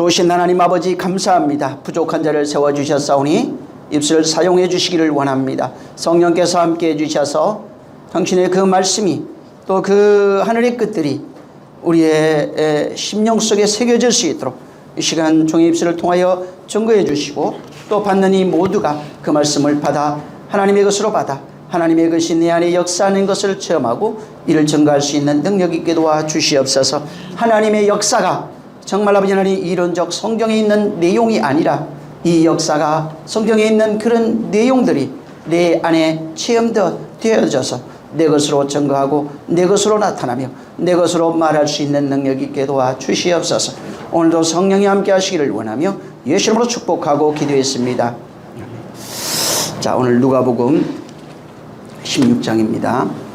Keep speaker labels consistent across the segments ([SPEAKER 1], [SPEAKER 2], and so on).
[SPEAKER 1] 좋으신 하나님 아버지 감사합니다. 부족한 자를 세워주셨사오니 입술을 사용해 주시기를 원합니다. 성령께서 함께 해주셔서 당신의 그 말씀이 또 그 하늘의 끝들이 우리의 심령 속에 새겨질 수 있도록 이 시간 종의 입술을 통하여 증거해 주시고 또 받는 이 모두가 그 말씀을 받아 하나님의 것으로 받아 하나님의 것이 내 안에 역사하는 것을 체험하고 이를 증거할 수 있는 능력 있게 도와 주시옵소서. 하나님의 역사가 정말 아버지 하나님 이론적 성경에 있는 내용이 아니라 이 역사가 성경에 있는 그런 내용들이 내 안에 체험되어져서 내 것으로 증거하고 내 것으로 나타나며 내 것으로 말할 수 있는 능력 있게 도와 주시옵소서. 오늘도 성령이 함께 하시기를 원하며 예수 이름으로 축복하고 기도했습니다. 자, 오늘 누가복음 16장입니다.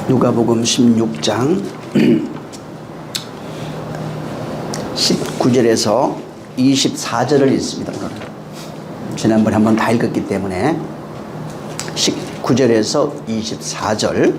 [SPEAKER 1] 누가복음 16장 19절에서 24절을 읽습니다. 오늘 지난번에 한번 다 읽었기 때문에 19절에서 24절.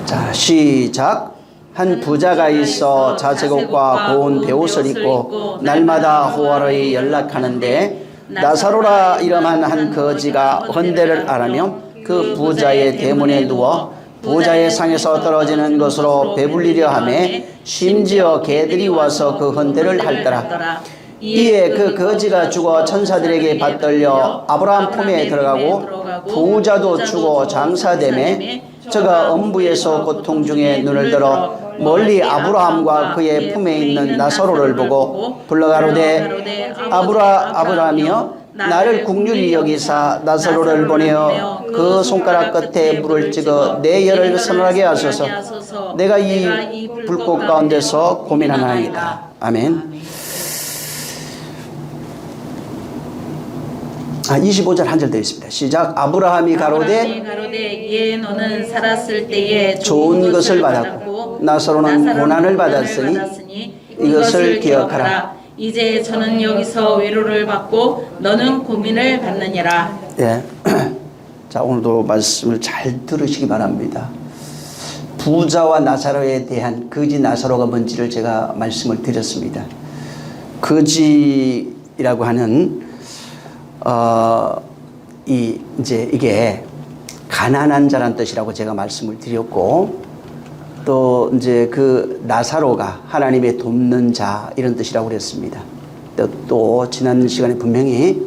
[SPEAKER 1] 자, 시작. 한 부자가 있어 자색옷과 고운 베옷을 입고 날마다 호화로이 연락하는데 나사로라 이름한 한 거지가 헌데를 앓으며 그 부자의 대문에 누워 부자의 상에서 떨어지는 것으로 배불리려 하며 심지어 개들이 와서 그 헌데를 핥더라. 이에 그 거지가 죽어 천사들에게 받들려 아브라함 품에 들어가고 부자도 죽어 장사되매 저가 엄부에서 고통 중에 눈을 들어 멀리 아브라함과 그의 품에 있는 나사로를 보고 불러가로되 아브라함이여 나를 국률이 여기사 나사로를 보내어 그 손가락 끝에 물을 찍어 내 혀를 서늘하게 하소서. 내가 이 불꽃 가운데서 고민하나이다. 아멘. 25절 한 절 되어 있습니다. 시작. 아브라함이 가로되
[SPEAKER 2] 예 너는 살았을 때에
[SPEAKER 1] 좋은 것을 받았고 나사로는 고난을 받았으니 이것을 기억하라.
[SPEAKER 2] 이제 저는 여기서 위로를 받고 너는 고민을 받느니라.
[SPEAKER 1] 예. 자, 오늘도 말씀을 잘 들으시기 바랍니다. 부자와 나사로에 대한 거지 나사로가 뭔지를 제가 말씀을 드렸습니다. 거지라고 하는 이게 가난한 자란 뜻이라고 제가 말씀을 드렸고, 또 이제 그 나사로가 하나님의 돕는 자 이런 뜻이라고 그랬습니다. 또 지난 시간에 분명히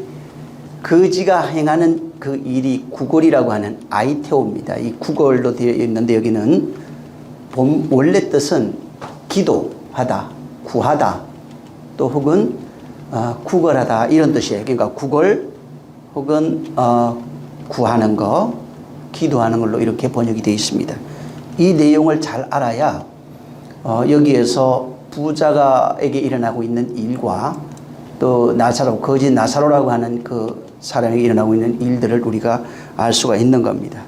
[SPEAKER 1] 거지가 행하는 그 일이 구걸이라고 하는 아이테오입니다. 이 구걸로 되어 있는데 여기는 원래 뜻은 기도하다, 구하다, 또 혹은 구걸하다 이런 뜻이에요. 그러니까 구걸 혹은 구하는 거, 기도하는 걸로 이렇게 번역이 되어 있습니다. 이 내용을 잘 알아야 여기에서 부자가에게 일어나고 있는 일과 또 나사로, 거지 나사로라고 하는 그 사람에게 일어나고 있는 일들을 우리가 알 수가 있는 겁니다.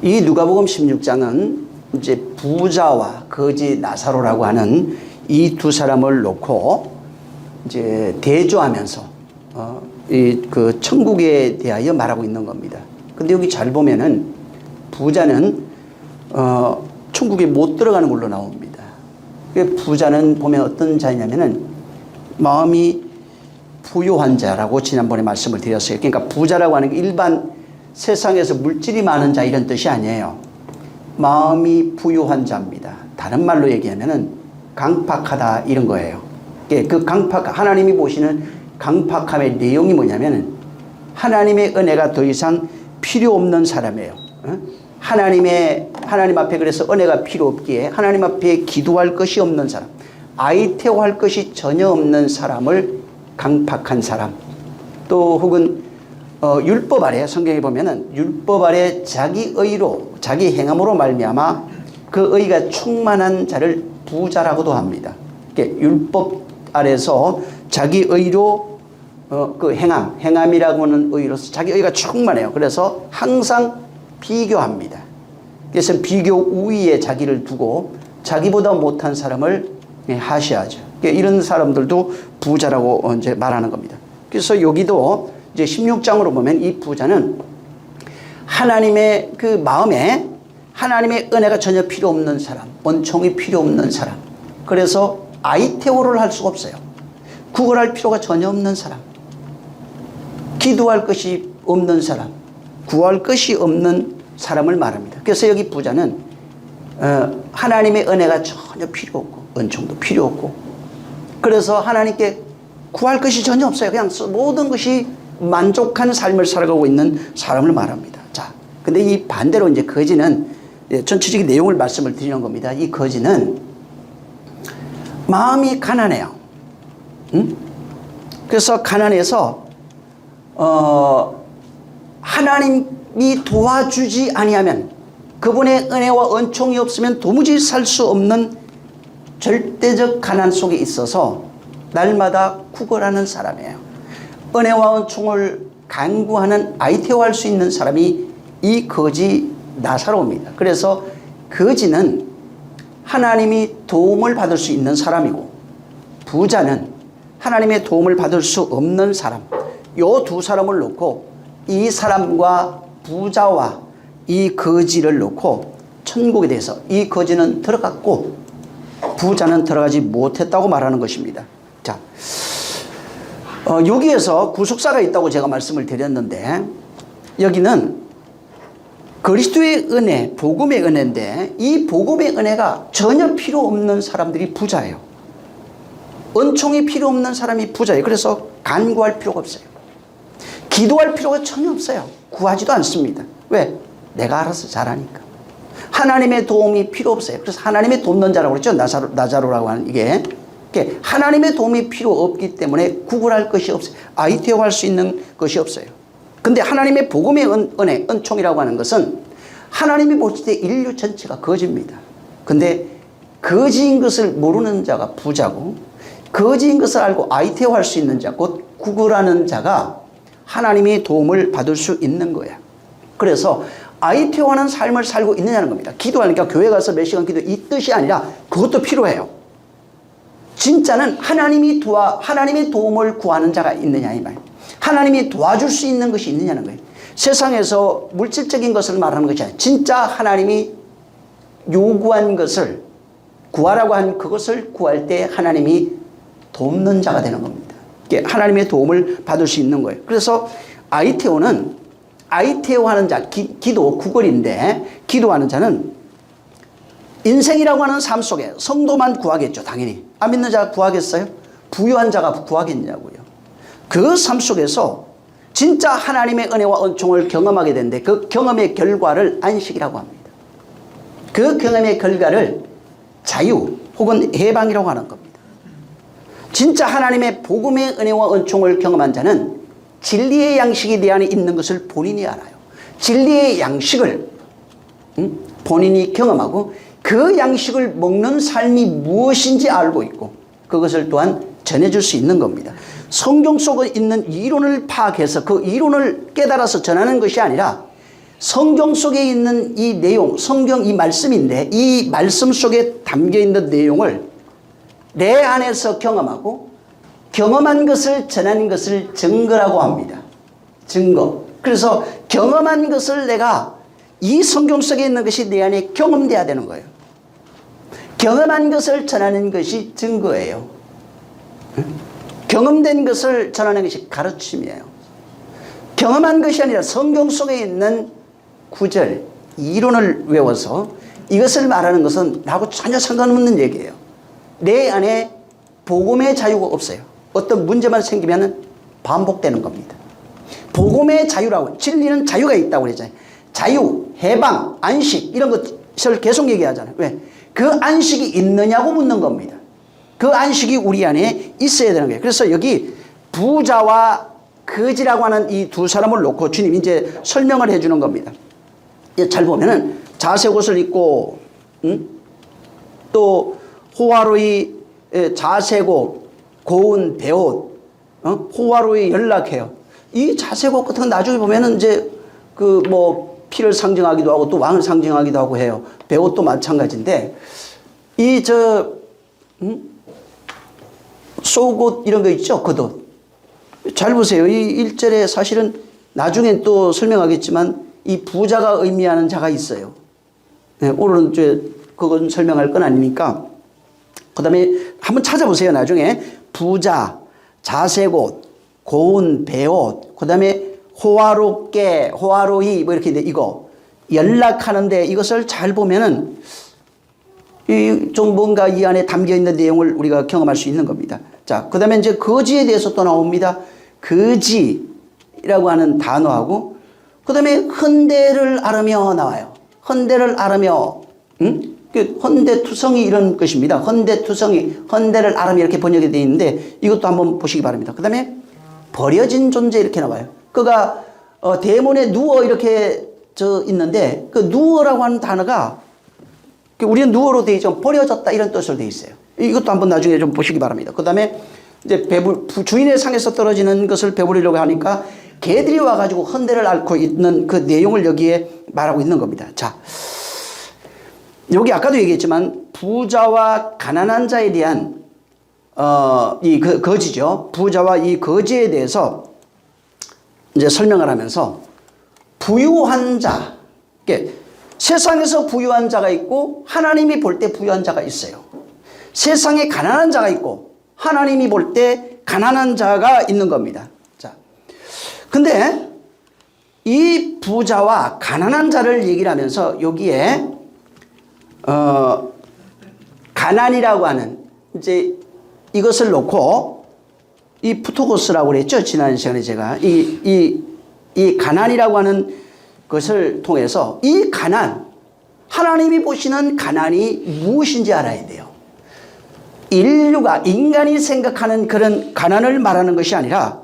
[SPEAKER 1] 이 누가복음 16장은 이제 부자와 거지 나사로라고 하는 이 두 사람을 놓고 이제 대조하면서 그 천국에 대하여 말하고 있는 겁니다. 근데 여기 잘 보면은 부자는 천국에 못 들어가는 걸로 나옵니다. 부자는 보면 어떤 자냐면은 마음이 부유한 자라고 지난번에 말씀을 드렸어요. 그러니까 부자라고 하는 게 일반 세상에서 물질이 많은 자 이런 뜻이 아니에요. 마음이 부유한 자입니다. 다른 말로 얘기하면은 강팍하다 이런 거예요. 그 하나님이 보시는 강팍함의 내용이 뭐냐면은 하나님의 은혜가 더 이상 필요 없는 사람이에요. 하나님 앞에 그래서 은혜가 필요 없기에 하나님 앞에 기도할 것이 없는 사람, 아이테오할 것이 전혀 없는 사람을 강팍한 사람, 또 혹은 율법 아래 성경에 보면은 율법 아래 자기 의로 자기 행함으로 말미암아 그 의가 충만한 자를 부자라고도 합니다. 율법 아래서 자기 의로 그 행함이라고 하는 의로서 자기 의가 충만해요. 그래서 항상 비교합니다. 그래서 비교 우위에 자기를 두고 자기보다 못한 사람을 하시하죠. 이런 사람들도 부자라고 이제 말하는 겁니다. 그래서 여기도 이제 16장으로 보면 이 부자는 하나님의 그 마음에 하나님의 은혜가 전혀 필요 없는 사람, 은총이 필요 없는 사람. 그래서 아이테오를 할 수가 없어요. 구걸할 필요가 전혀 없는 사람, 기도할 것이 없는 사람, 구할 것이 없는 사람을 말합니다. 그래서 여기 부자는 하나님의 은혜가 전혀 필요 없고 은총도 필요 없고, 그래서 하나님께 구할 것이 전혀 없어요. 그냥 모든 것이 만족한 삶을 살아가고 있는 사람을 말합니다. 자, 근데 이 반대로 이제 거지는, 전체적인 내용을 말씀을 드리는 겁니다. 이 거지는 마음이 가난해요. 그래서 가난해서 하나님이 도와주지 아니하면, 그분의 은혜와 은총이 없으면 도무지 살 수 없는 절대적 가난 속에 있어서 날마다 구걸하는 사람이에요. 은혜와 은총을 간구하는 아이테오할 수 있는 사람이 이 거지 나사로입니다. 그래서 거지는 하나님이 도움을 받을 수 있는 사람이고, 부자는 하나님의 도움을 받을 수 없는 사람, 요 두 사람을 놓고, 이 사람과 부자와 이 거지를 놓고 천국에 대해서 이 거지는 들어갔고 부자는 들어가지 못했다고 말하는 것입니다. 자, 여기에서 구속사가 있다고 제가 말씀을 드렸는데, 여기는 그리스도의 은혜, 복음의 은혜인데, 이 복음의 은혜가 전혀 필요 없는 사람들이 부자예요. 은총이 필요 없는 사람이 부자예요. 그래서 간구할 필요가 없어요. 기도할 필요가 전혀 없어요. 구하지도 않습니다. 왜? 내가 알아서 잘하니까. 하나님의 도움이 필요 없어요. 그래서 하나님의 돕는 자라고 그랬죠. 나자로라고 하는 이게. 하나님의 도움이 필요 없기 때문에 구걸할 것이 없어요. 아이테오 할 수 있는 것이 없어요. 근데 하나님의 복음의 은혜, 은총이라고 하는 것은 하나님이 보실 때 인류 전체가 거지입니다. 근데 거지인 것을 모르는 자가 부자고, 거지인 것을 알고 아이테오 할 수 있는 자, 곧 구걸하는 자가 하나님의 도움을 받을 수 있는 거예요. 그래서 아이테오하는 삶을 살고 있느냐는 겁니다. 기도하니까 교회 가서 몇 시간 기도, 이 뜻이 아니라 그것도 필요해요. 진짜는 하나님의 도움을 구하는 자가 있느냐 이 말. 하나님이 도와줄 수 있는 것이 있느냐는 거예요. 세상에서 물질적인 것을 말하는 것이 아니라 진짜 하나님이 요구한 것을 구하라고 한 그것을 구할 때 하나님이 돕는 자가 되는 겁니다. 하나님의 도움을 받을 수 있는 거예요. 그래서 아이테오는 아이테오하는 자, 기도, 구걸인데, 기도하는 자는 인생이라고 하는 삶 속에 성도만 구하겠죠. 당연히. 안 믿는 자가 구하겠어요? 부유한 자가 구하겠냐고요. 그 삶 속에서 진짜 하나님의 은혜와 은총을 경험하게 되는데, 그 경험의 결과를 안식이라고 합니다. 그 경험의 결과를 자유 혹은 해방이라고 하는 겁니다. 진짜 하나님의 복음의 은혜와 은총을 경험한 자는 진리의 양식이 내 안에 있는 것을 본인이 알아요. 진리의 양식을 본인이 경험하고 그 양식을 먹는 삶이 무엇인지 알고 있고 그것을 또한 전해줄 수 있는 겁니다. 성경 속에 있는 이론을 파악해서 그 이론을 깨달아서 전하는 것이 아니라 성경 속에 있는 이 내용, 성경 이 말씀인데 이 말씀 속에 담겨 있는 내용을 내 안에서 경험하고 경험한 것을 전하는 것을 증거라고 합니다. 증거. 그래서 경험한 것을 내가 이 성경 속에 있는 것이 내 안에 경험돼야 되는 거예요. 경험한 것을 전하는 것이 증거예요. 경험된 것을 전하는 것이 가르침이에요. 경험한 것이 아니라 성경 속에 있는 구절, 이론을 외워서 이것을 말하는 것은 나하고 전혀 상관없는 얘기예요. 내 안에 복음의 자유가 없어요. 어떤 문제만 생기면 반복되는 겁니다. 복음의 자유라고, 진리는 자유가 있다고 그랬잖아요. 자유, 해방, 안식 이런 것을 계속 얘기하잖아요. 왜? 그 안식이 있느냐고 묻는 겁니다. 그 안식이 우리 안에 있어야 되는 거예요. 그래서 여기 부자와 거지라고 하는 이 두 사람을 놓고 주님이 이제 설명을 해주는 겁니다. 잘 보면은 자색 옷을 입고 또 호화로이 자색 옷, 고운 배옷, 호화로이 연락해요. 이 자색 옷 같은 건 나중에 보면은 이제 그 뭐 피를 상징하기도 하고 또 왕을 상징하기도 하고 해요. 배옷도 마찬가지인데 이 속옷 이런 거 있죠? 겉옷. 잘 보세요. 이 1절에 사실은 나중에 또 설명하겠지만 이 부자가 의미하는 자가 있어요. 네, 오늘은 이제 그건 설명할 건 아니니까. 그 다음에 한번 찾아보세요. 나중에 부자, 자색옷, 고운 배옷, 그 다음에 호화롭게, 호화로이 뭐 이렇게 있는데 이거 연락하는데 이것을 잘 보면은 이 좀 뭔가 이 안에 담겨 있는 내용을 우리가 경험할 수 있는 겁니다. 자, 그 다음에 이제 거지에 대해서 또 나옵니다. 거지라고 하는 단어하고 그 다음에 헌대를 앓으며 나와요. 헌대를 앓으며, 헌대투성이 이런 것입니다. 헌대투성이, 헌대를 앓으며 이렇게 번역이 되어 있는데 이것도 한번 보시기 바랍니다. 그 다음에 버려진 존재 이렇게 나와요. 그가 대문에 누워 이렇게 있는데 그 누워라고 하는 단어가 우리는 누워로 되어 있죠. 버려졌다 이런 뜻으로 되어 있어요. 이것도 한번 나중에 좀 보시기 바랍니다. 그 다음에 이제 주인의 상에서 떨어지는 것을 배부리려고 하니까 개들이 와가지고 헌대를 앓고 있는 그 내용을 여기에 말하고 있는 겁니다. 자, 여기 아까도 얘기했지만 부자와 가난한 자에 대한 이 거지죠. 부자와 이 거지에 대해서 이제 설명을 하면서 부유한 자, 세상에서 부유한 자가 있고 하나님이 볼 때 부유한 자가 있어요. 세상에 가난한 자가 있고 하나님이 볼 때 가난한 자가 있는 겁니다. 자, 근데 이 부자와 가난한 자를 얘기를 하면서 여기에 가난이라고 하는 이제 이것을 놓고 이 푸토고스라고 그랬죠. 지난 시간에 제가 이 가난이라고 하는 것을 통해서 이 가난, 하나님이 보시는 가난이 무엇인지 알아야 돼요. 인간이 생각하는 그런 가난을 말하는 것이 아니라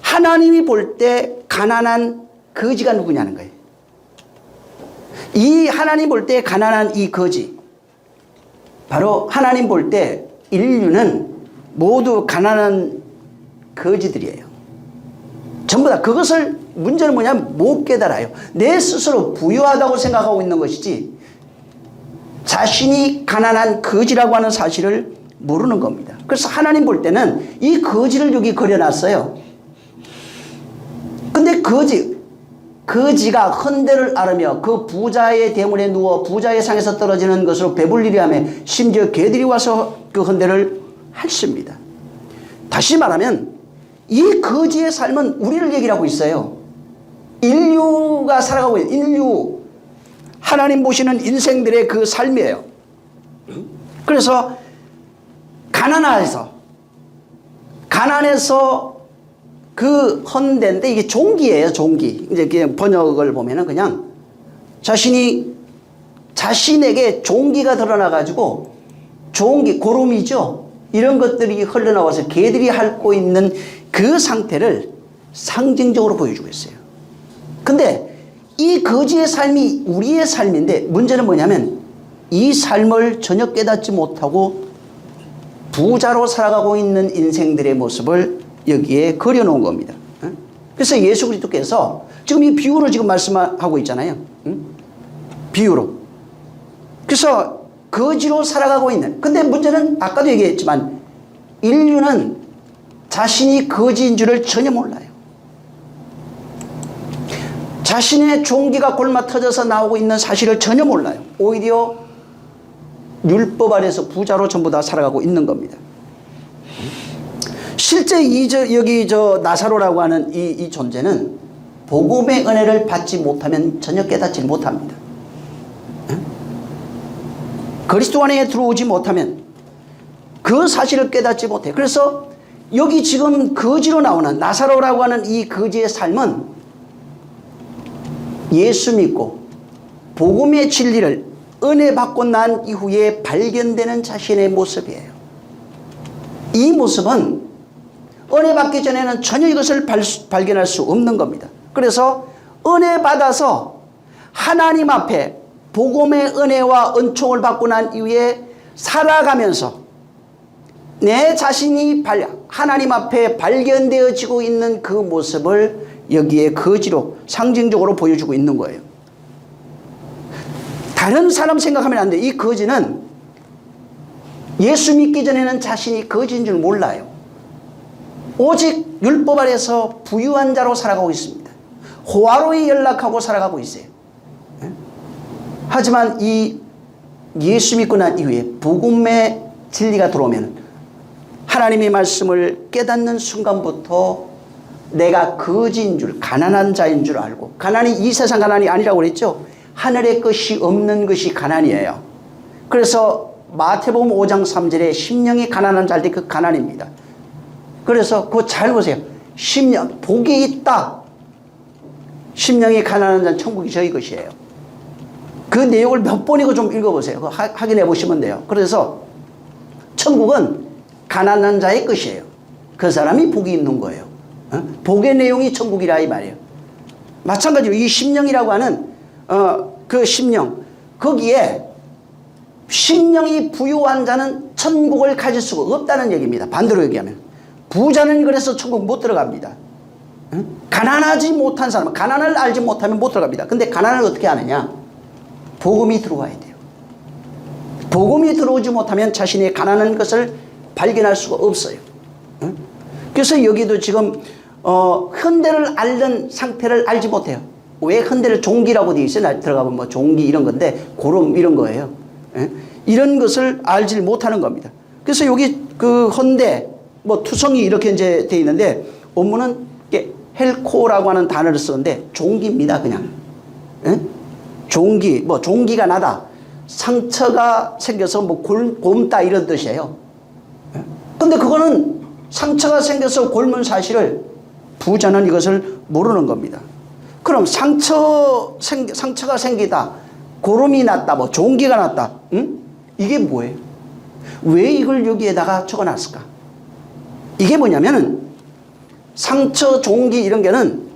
[SPEAKER 1] 하나님이 볼 때 가난한 거지가 누구냐는 거예요. 이 하나님 볼 때 가난한 이 거지, 바로 하나님 볼 때 인류는 모두 가난한 거지들이에요. 전부 다 그것을 문제는 뭐냐면 못 깨달아요. 내 스스로 부유하다고 생각하고 있는 것이지 자신이 가난한 거지라고 하는 사실을 모르는 겁니다. 그래서 하나님 볼 때는 이 거지를 여기 그려놨어요. 근데 거지가 헌대를 앓으며 그 부자의 대문에 누워 부자의 상에서 떨어지는 것으로 배불리려 하며 심지어 개들이 와서 그 헌대를 핥습니다. 다시 말하면 이 거지의 삶은 우리를 얘기를 하고 있어요. 인류가 살아가고 있는 인류, 하나님 보시는 인생들의 그 삶이에요. 그래서 가난해서 그 헌대인데 이게 종기예요. 종기. 이제 그냥 번역을 보면은 그냥 자신에게 종기가 드러나가지고 종기, 고름이죠. 이런 것들이 흘러나와서 개들이 핥고 있는 그 상태를 상징적으로 보여주고 있어요. 근데 이 거지의 삶이 우리의 삶인데 문제는 뭐냐면 이 삶을 전혀 깨닫지 못하고 부자로 살아가고 있는 인생들의 모습을 여기에 그려놓은 겁니다. 그래서 예수 그리스도께서 지금 이 비유로 지금 말씀하고 있잖아요. 비유로. 그래서 거지로 살아가고 있는. 근데 문제는 아까도 얘기했지만 인류는 자신이 거지인 줄을 전혀 몰라요. 자신의 종기가 골마 터져서 나오고 있는 사실을 전혀 몰라요. 오히려 율법 아래서 부자로 전부 다 살아가고 있는 겁니다. 실제 여기 나사로라고 하는 이 존재는 복음의 은혜를 받지 못하면 전혀 깨닫지 못합니다. 그리스도 안에 들어오지 못하면 그 사실을 깨닫지 못해요. 그래서 여기 지금 거지로 나오는 나사로라고 하는 이 거지의 삶은 예수 믿고 복음의 진리를 은혜 받고 난 이후에 발견되는 자신의 모습이에요. 이 모습은 은혜 받기 전에는 전혀 이것을 발견할 수 없는 겁니다. 그래서 은혜 받아서 하나님 앞에 복음의 은혜와 은총을 받고 난 이후에 살아가면서 내 자신이 하나님 앞에 발견되어지고 있는 그 모습을 여기에 거지로 상징적으로 보여주고 있는 거예요. 다른 사람 생각하면 안 돼요. 이 거지는 예수 믿기 전에는 자신이 거지인 줄 몰라요. 오직 율법 아래서 부유한 자로 살아가고 있습니다. 호화로이 연락하고 살아가고 있어요. 하지만 이 예수 믿고 난 이후에 복음의 진리가 들어오면 하나님의 말씀을 깨닫는 순간부터 내가 거지인 줄, 가난한 자인 줄 알고, 가난이 이 세상 가난이 아니라고 그랬죠. 하늘의 것이 없는 것이 가난이에요. 그래서 마태복음 5장 3절에 심령이 가난한 자일 때 그 가난입니다. 그래서 그거 잘 보세요. 심령, 복이 있다. 심령이 가난한 자는 천국이 저희 것이에요. 그 내용을 몇 번이고 좀 읽어보세요. 확인해 보시면 돼요. 그래서 천국은 가난한 자의 것이에요. 그 사람이 복이 있는 거예요. 복의 내용이 천국이라 이 말이에요. 마찬가지로 이 심령이라고 하는 그 심령, 거기에 심령이 부유한 자는 천국을 가질 수가 없다는 얘기입니다. 반대로 얘기하면 부자는 그래서 천국 못 들어갑니다. 가난하지 못한 사람은, 가난을 알지 못하면 못 들어갑니다. 근데 가난을 어떻게 하느냐? 복음이 들어와야 돼요. 복음이 들어오지 못하면 자신의 가난한 것을 발견할 수가 없어요. 그래서 여기도 지금 현대를 앓는 상태를 알지 못해요. 왜 현대를 종기라고 되어 있어요? 들어가보면 뭐 종기 이런 건데 고름 이런 거예요. 이런 것을 알지 못하는 겁니다. 그래서 여기 그 헌대 뭐 투성이 이렇게 이제 되어 있는데 원문은 헬코라고 하는 단어를 쓰는데 종기입니다. 그냥 종기, 뭐 종기가 나다, 상처가 생겨서 뭐 곪다 이런 뜻이에요. 근데 그거는 상처가 생겨서 곪은 사실을 부자는 이것을 모르는 겁니다. 그럼 상처가 생기다, 고름이 났다, 뭐 종기가 났다, 이게 뭐예요? 왜 이걸 여기에다가 적어놨을까? 이게 뭐냐면은 상처, 종기 이런 게는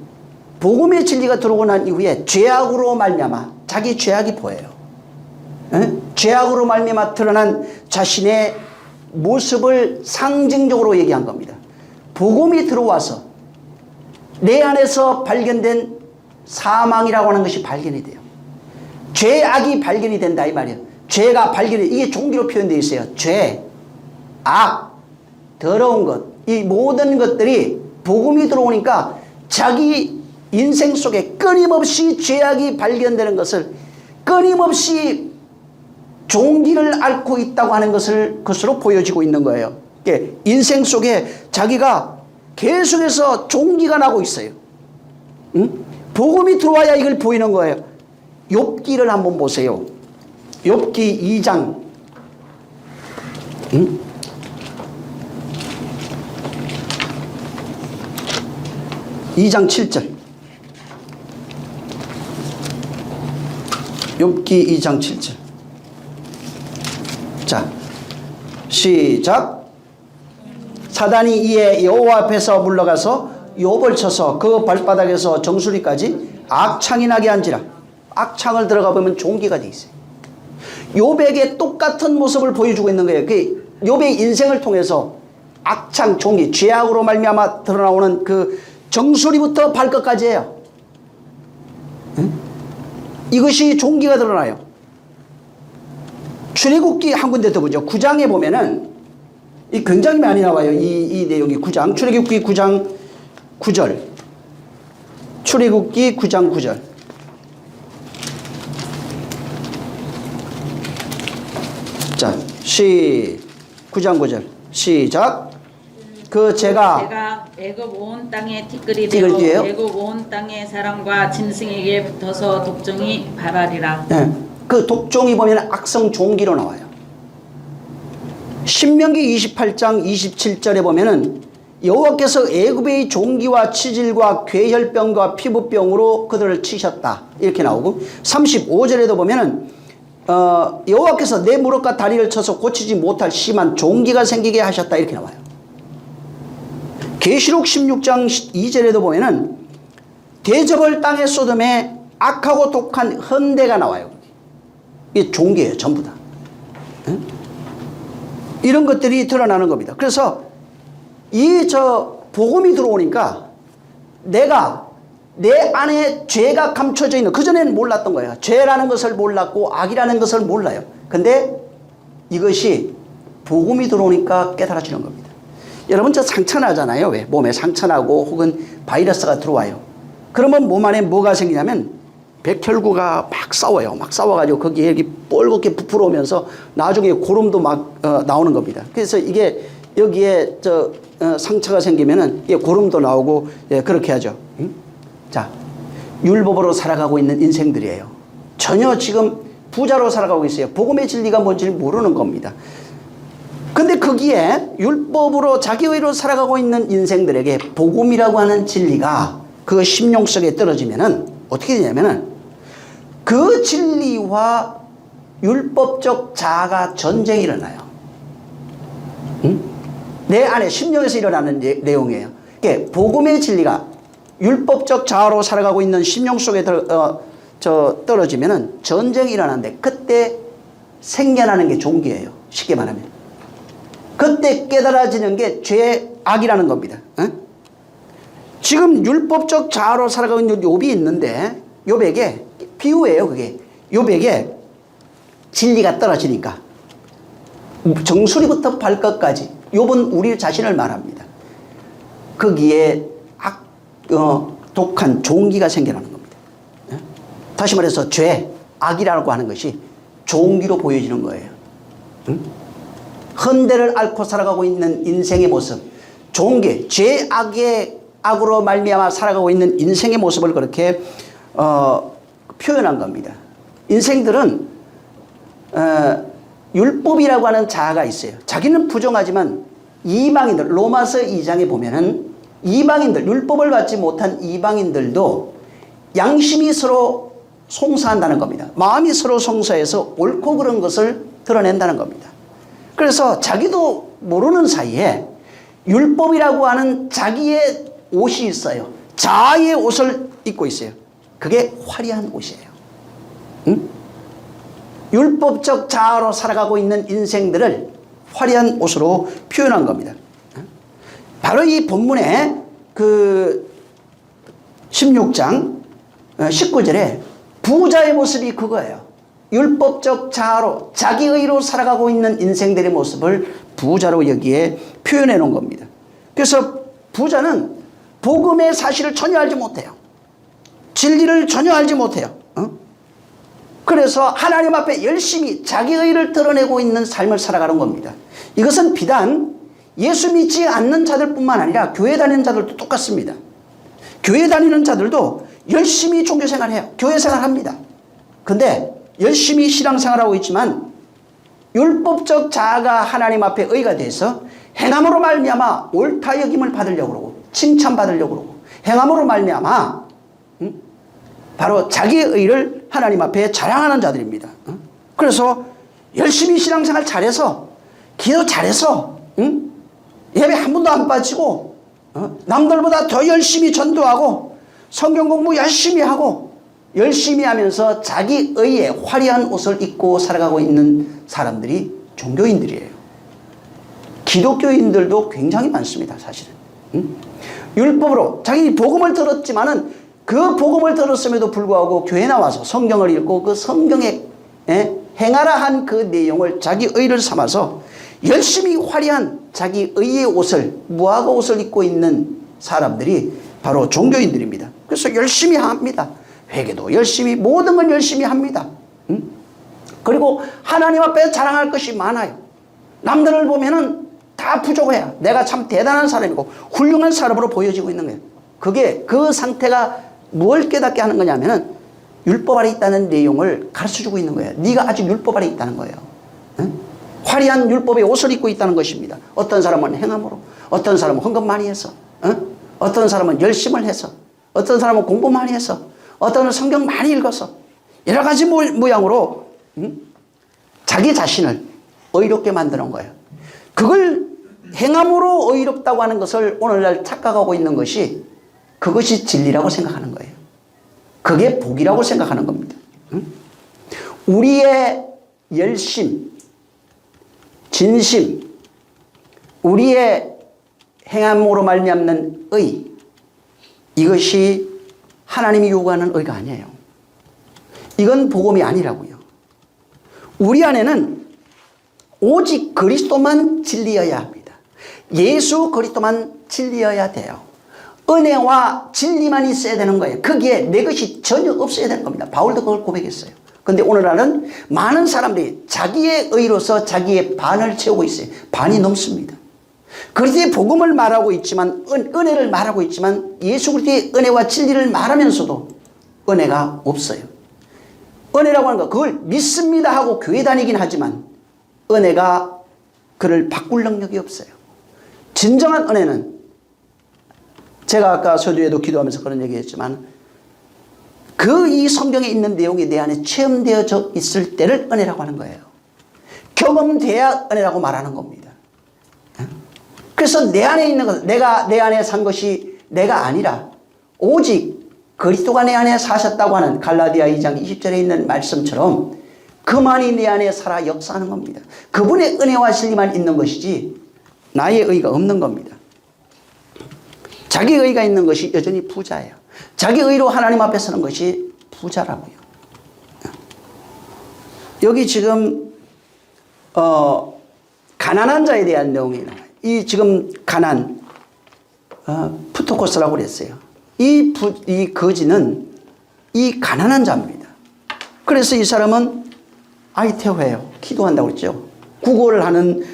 [SPEAKER 1] 복음의 진리가 들어오고 난 이후에 죄악으로 말미암아 자기 죄악이 보여요. 죄악으로 말미암아 드러난 자신의 모습을 상징적으로 얘기한 겁니다. 복음이 들어와서 내 안에서 발견된 사망이라고 하는 것이 발견이 돼요. 죄악이 발견이 된다 이 말이에요. 죄가 발견이, 이게 종기로 표현되어 있어요. 죄, 악, 더러운 것, 이 모든 것들이 복음이 들어오니까 자기 인생 속에 끊임없이 죄악이 발견되는 것을, 끊임없이 종기를 앓고 있다고 하는 것으로 보여지고 있는 거예요. 인생 속에 자기가 계속해서 종기가 나고 있어요. 복음이 들어와야 이걸 보이는 거예요. 욥기를 한번 보세요. 욥기 2장 2장 7절. 욥기 2장 7절. 자, 시작. 사단이 이에 여호와 앞에서 물러가서 욥을 쳐서 그 발바닥에서 정수리까지 악창이 나게 한지라. 악창을 들어가 보면 종기가 돼 있어요. 욥에게 똑같은 모습을 보여주고 있는 거예요. 그 욥의 인생을 통해서 악창, 종기, 죄악으로 말미암아 드러나오는 그 정수리부터 발끝까지예요. 이것이 종기가 드러나요. 출애굽기 한 군데 더 보죠. 9장에 보면은 이 굉장히 많이 나와요. 이 내용이 9장, 출애굽기 9장 9절. 출애굽기 9장 9절. 자, 9장 9절. 시작. 제가
[SPEAKER 2] 애굽 온 땅에 티끌이 되어
[SPEAKER 1] 티끌이에요?
[SPEAKER 2] 애굽 온 땅의 사람과 짐승에게 붙어서 독종이 발하리라.
[SPEAKER 1] 네. 그 독종이 보면 악성 종기로 나와요. 신명기 28장 27절에 보면은 여호와께서 애굽의 종기와 치질과 괴혈병과 피부병으로 그들을 치셨다 이렇게 나오고, 35절에도 보면은 여호와께서 내 무릎과 다리를 쳐서 고치지 못할 심한 종기가 생기게 하셨다 이렇게 나와요. 계시록 16장 2절에도 보면은 대저벌 땅의 소돔에 악하고 독한 헌대가 나와요. 이게 종기예요, 전부 다. 이런 것들이 드러나는 겁니다. 그래서 복음이 들어오니까 내가 내 안에 죄가 감춰져 있는, 그전에는 몰랐던 거예요. 죄라는 것을 몰랐고 악이라는 것을 몰라요. 근데 이것이 복음이 들어오니까 깨달아지는 겁니다. 여러분 저 상처 나잖아요. 왜? 몸에 상처 나고 혹은 바이러스가 들어와요. 그러면 몸 안에 뭐가 생기냐면 백혈구가 막 싸워요. 막 싸워가지고 거기에 이렇게 뻘겋게 부풀어 오면서 나중에 고름도 막 나오는 겁니다. 그래서 이게 여기에 상처가 생기면은 이게 고름도 나오고 예, 그렇게 하죠. 응? 자, 율법으로 살아가고 있는 인생들이에요. 전혀 지금 부자로 살아가고 있어요. 복음의 진리가 뭔지 모르는 겁니다. 근데 거기에 율법으로 자기의로 살아가고 있는 인생들에게 복음이라고 하는 진리가 그 심령 속에 떨어지면은 어떻게 되냐면은 그 진리와 율법적 자아가 전쟁이 일어나요. 응? 내 안에 심령에서 일어나는 내용이에요. 그러니까 복음의 진리가 율법적 자아로 살아가고 있는 심령 속에 떨어지면은 전쟁이 일어나는데 그때 생겨나는 게 종기예요. 쉽게 말하면. 그때 깨달아지는 게 죄의 악이라는 겁니다. 어? 지금 율법적 자아로 살아가고 있는 욥이 있는데 욥에게 비유예요. 그게 욥에게 진리가 떨어지니까 정수리부터 발끝까지 욥은 우리 자신을 말합니다. 거기에 독한 종기가 생겨나는 겁니다. 어? 다시 말해서 죄, 악이라고 하는 것이 종기로 보여지는 거예요. 응? 헌대를 앓고 살아가고 있는 인생의 모습, 종기, 죄, 악으로 말미암아 살아가고 있는 인생의 모습을 그렇게 표현한 겁니다. 인생들은 율법이라고 하는 자아가 있어요. 자기는 부정하지만 이방인들, 로마서 2장에 보면은 이방인들, 율법을 받지 못한 이방인들도 양심이 서로 송사한다는 겁니다. 마음이 서로 송사해서 옳고 그른 것을 드러낸다는 겁니다. 그래서 자기도 모르는 사이에 율법이라고 하는 자기의 옷이 있어요. 자아의 옷을 입고 있어요. 그게 화려한 옷이에요. 응? 율법적 자아로 살아가고 있는 인생들을 화려한 옷으로 표현한 겁니다. 바로 이 본문의 그 16장 19절에 부자의 모습이 그거예요. 율법적 자아로 자기의로 살아가고 있는 인생들의 모습을 부자로 여기에 표현해 놓은 겁니다. 그래서 부자는 복음의 사실을 전혀 알지 못해요. 진리를 전혀 알지 못해요. 그래서 하나님 앞에 열심히 자기의를 드러내고 있는 삶을 살아가는 겁니다. 이것은 비단 예수 믿지 않는 자들뿐만 아니라 교회 다니는 자들도 똑같습니다. 교회 다니는 자들도 열심히 종교생활해요. 교회생활합니다. 근데 열심히 신앙생활하고 있지만 율법적 자아가 하나님 앞에 의가 돼서 행함으로 말미암아 옳다 여김을 받으려고 그러고 칭찬받으려고 그러고 행함으로 말미암아 바로 자기의 의를 하나님 앞에 자랑하는 자들입니다. 그래서 열심히 신앙생활 잘해서 기도 잘해서 예배 한 번도 안 빠지고 남들보다 더 열심히 전도하고 성경 공부 열심히 하고 열심히 하면서 자기 의에 화려한 옷을 입고 살아가고 있는 사람들이 종교인들이에요. 기독교인들도 굉장히 많습니다. 사실은. 율법으로 자기 복음을 들었지만은 그 복음을 들었음에도 불구하고 교회 나와서 성경을 읽고 그 성경에 행하라 한 그 내용을 자기 의를 삼아서 열심히 화려한 자기 의의 옷을 무화과 옷을 입고 있는 사람들이 바로 종교인들입니다. 그래서 열심히 합니다. 회개도 열심히 모든 걸 열심히 합니다. 그리고 하나님 앞에 자랑할 것이 많아요. 남들을 보면은 다 부족해요. 내가 참 대단한 사람이고 훌륭한 사람으로 보여지고 있는 거예요. 그게 그 상태가 뭘 깨닫게 하는 거냐면은 율법 아래 있다는 내용을 가르쳐주고 있는 거예요. 네가 아직 율법 아래 있다는 거예요. 화려한 율법의 옷을 입고 있다는 것입니다. 어떤 사람은 행함으로, 어떤 사람은 헌금 많이 해서, 어떤 사람은 열심을 해서, 어떤 사람은 공부 많이 해서, 어떤 사람은 성경 많이 읽어서 여러 가지 모양으로 자기 자신을 의롭게 만드는 거예요. 그걸 행함으로 의롭다고 하는 것을 오늘날 착각하고 있는 것이 그것이 진리라고 생각하는 거예요. 그게 복이라고 생각하는 겁니다. 우리의 열심, 진심, 우리의 행함으로 말미암는 의, 이것이 하나님이 요구하는 의가 아니에요. 이건 복음이 아니라고요. 우리 안에는 오직 그리스도만 진리여야 합니다. 예수 그리스도만 진리여야 돼요. 은혜와 진리만 있어야 되는 거예요. 거기에 내 것이 전혀 없어야 되는 겁니다. 바울도 그걸 고백했어요. 근데 오늘날은 많은 사람들이 자기의 의로서 자기의 반을 채우고 있어요. 반이 넘습니다. 그리스도의 복음을 말하고 있지만, 은혜를 말하고 있지만, 예수 그리스도의 은혜와 진리를 말하면서도 은혜가 없어요. 은혜라고 하는 거, 그걸 믿습니다 하고 교회 다니긴 하지만 은혜가 그를 바꿀 능력이 없어요. 진정한 은혜는, 제가 아까 서두에도 기도하면서 그런 얘기했지만, 이 성경에 있는 내용이 내 안에 체험되어져 있을 때를 은혜라고 하는 거예요. 경험돼야 은혜라고 말하는 겁니다. 그래서 내 안에 있는 것, 내가 내 안에 산 것이 내가 아니라 오직 그리스도가 내 안에 사셨다고 하는 갈라디아 2장 20절에 있는 말씀처럼 그만이 내 안에 살아 역사하는 겁니다. 그분의 은혜와 진리만 있는 것이지 나의 의가 없는 겁니다. 자기 의가 있는 것이 여전히 부자예요. 자기 의로 하나님 앞에 서는 것이 부자라고요. 여기 지금 가난한 자에 대한 내용이 나와요. 이 지금 가난, 푸토코스라고 그랬어요. 이 거지는 이 가난한 자입니다. 그래서 이 사람은 아이테호예요. 기도한다고 그랬죠. 구걸을 하는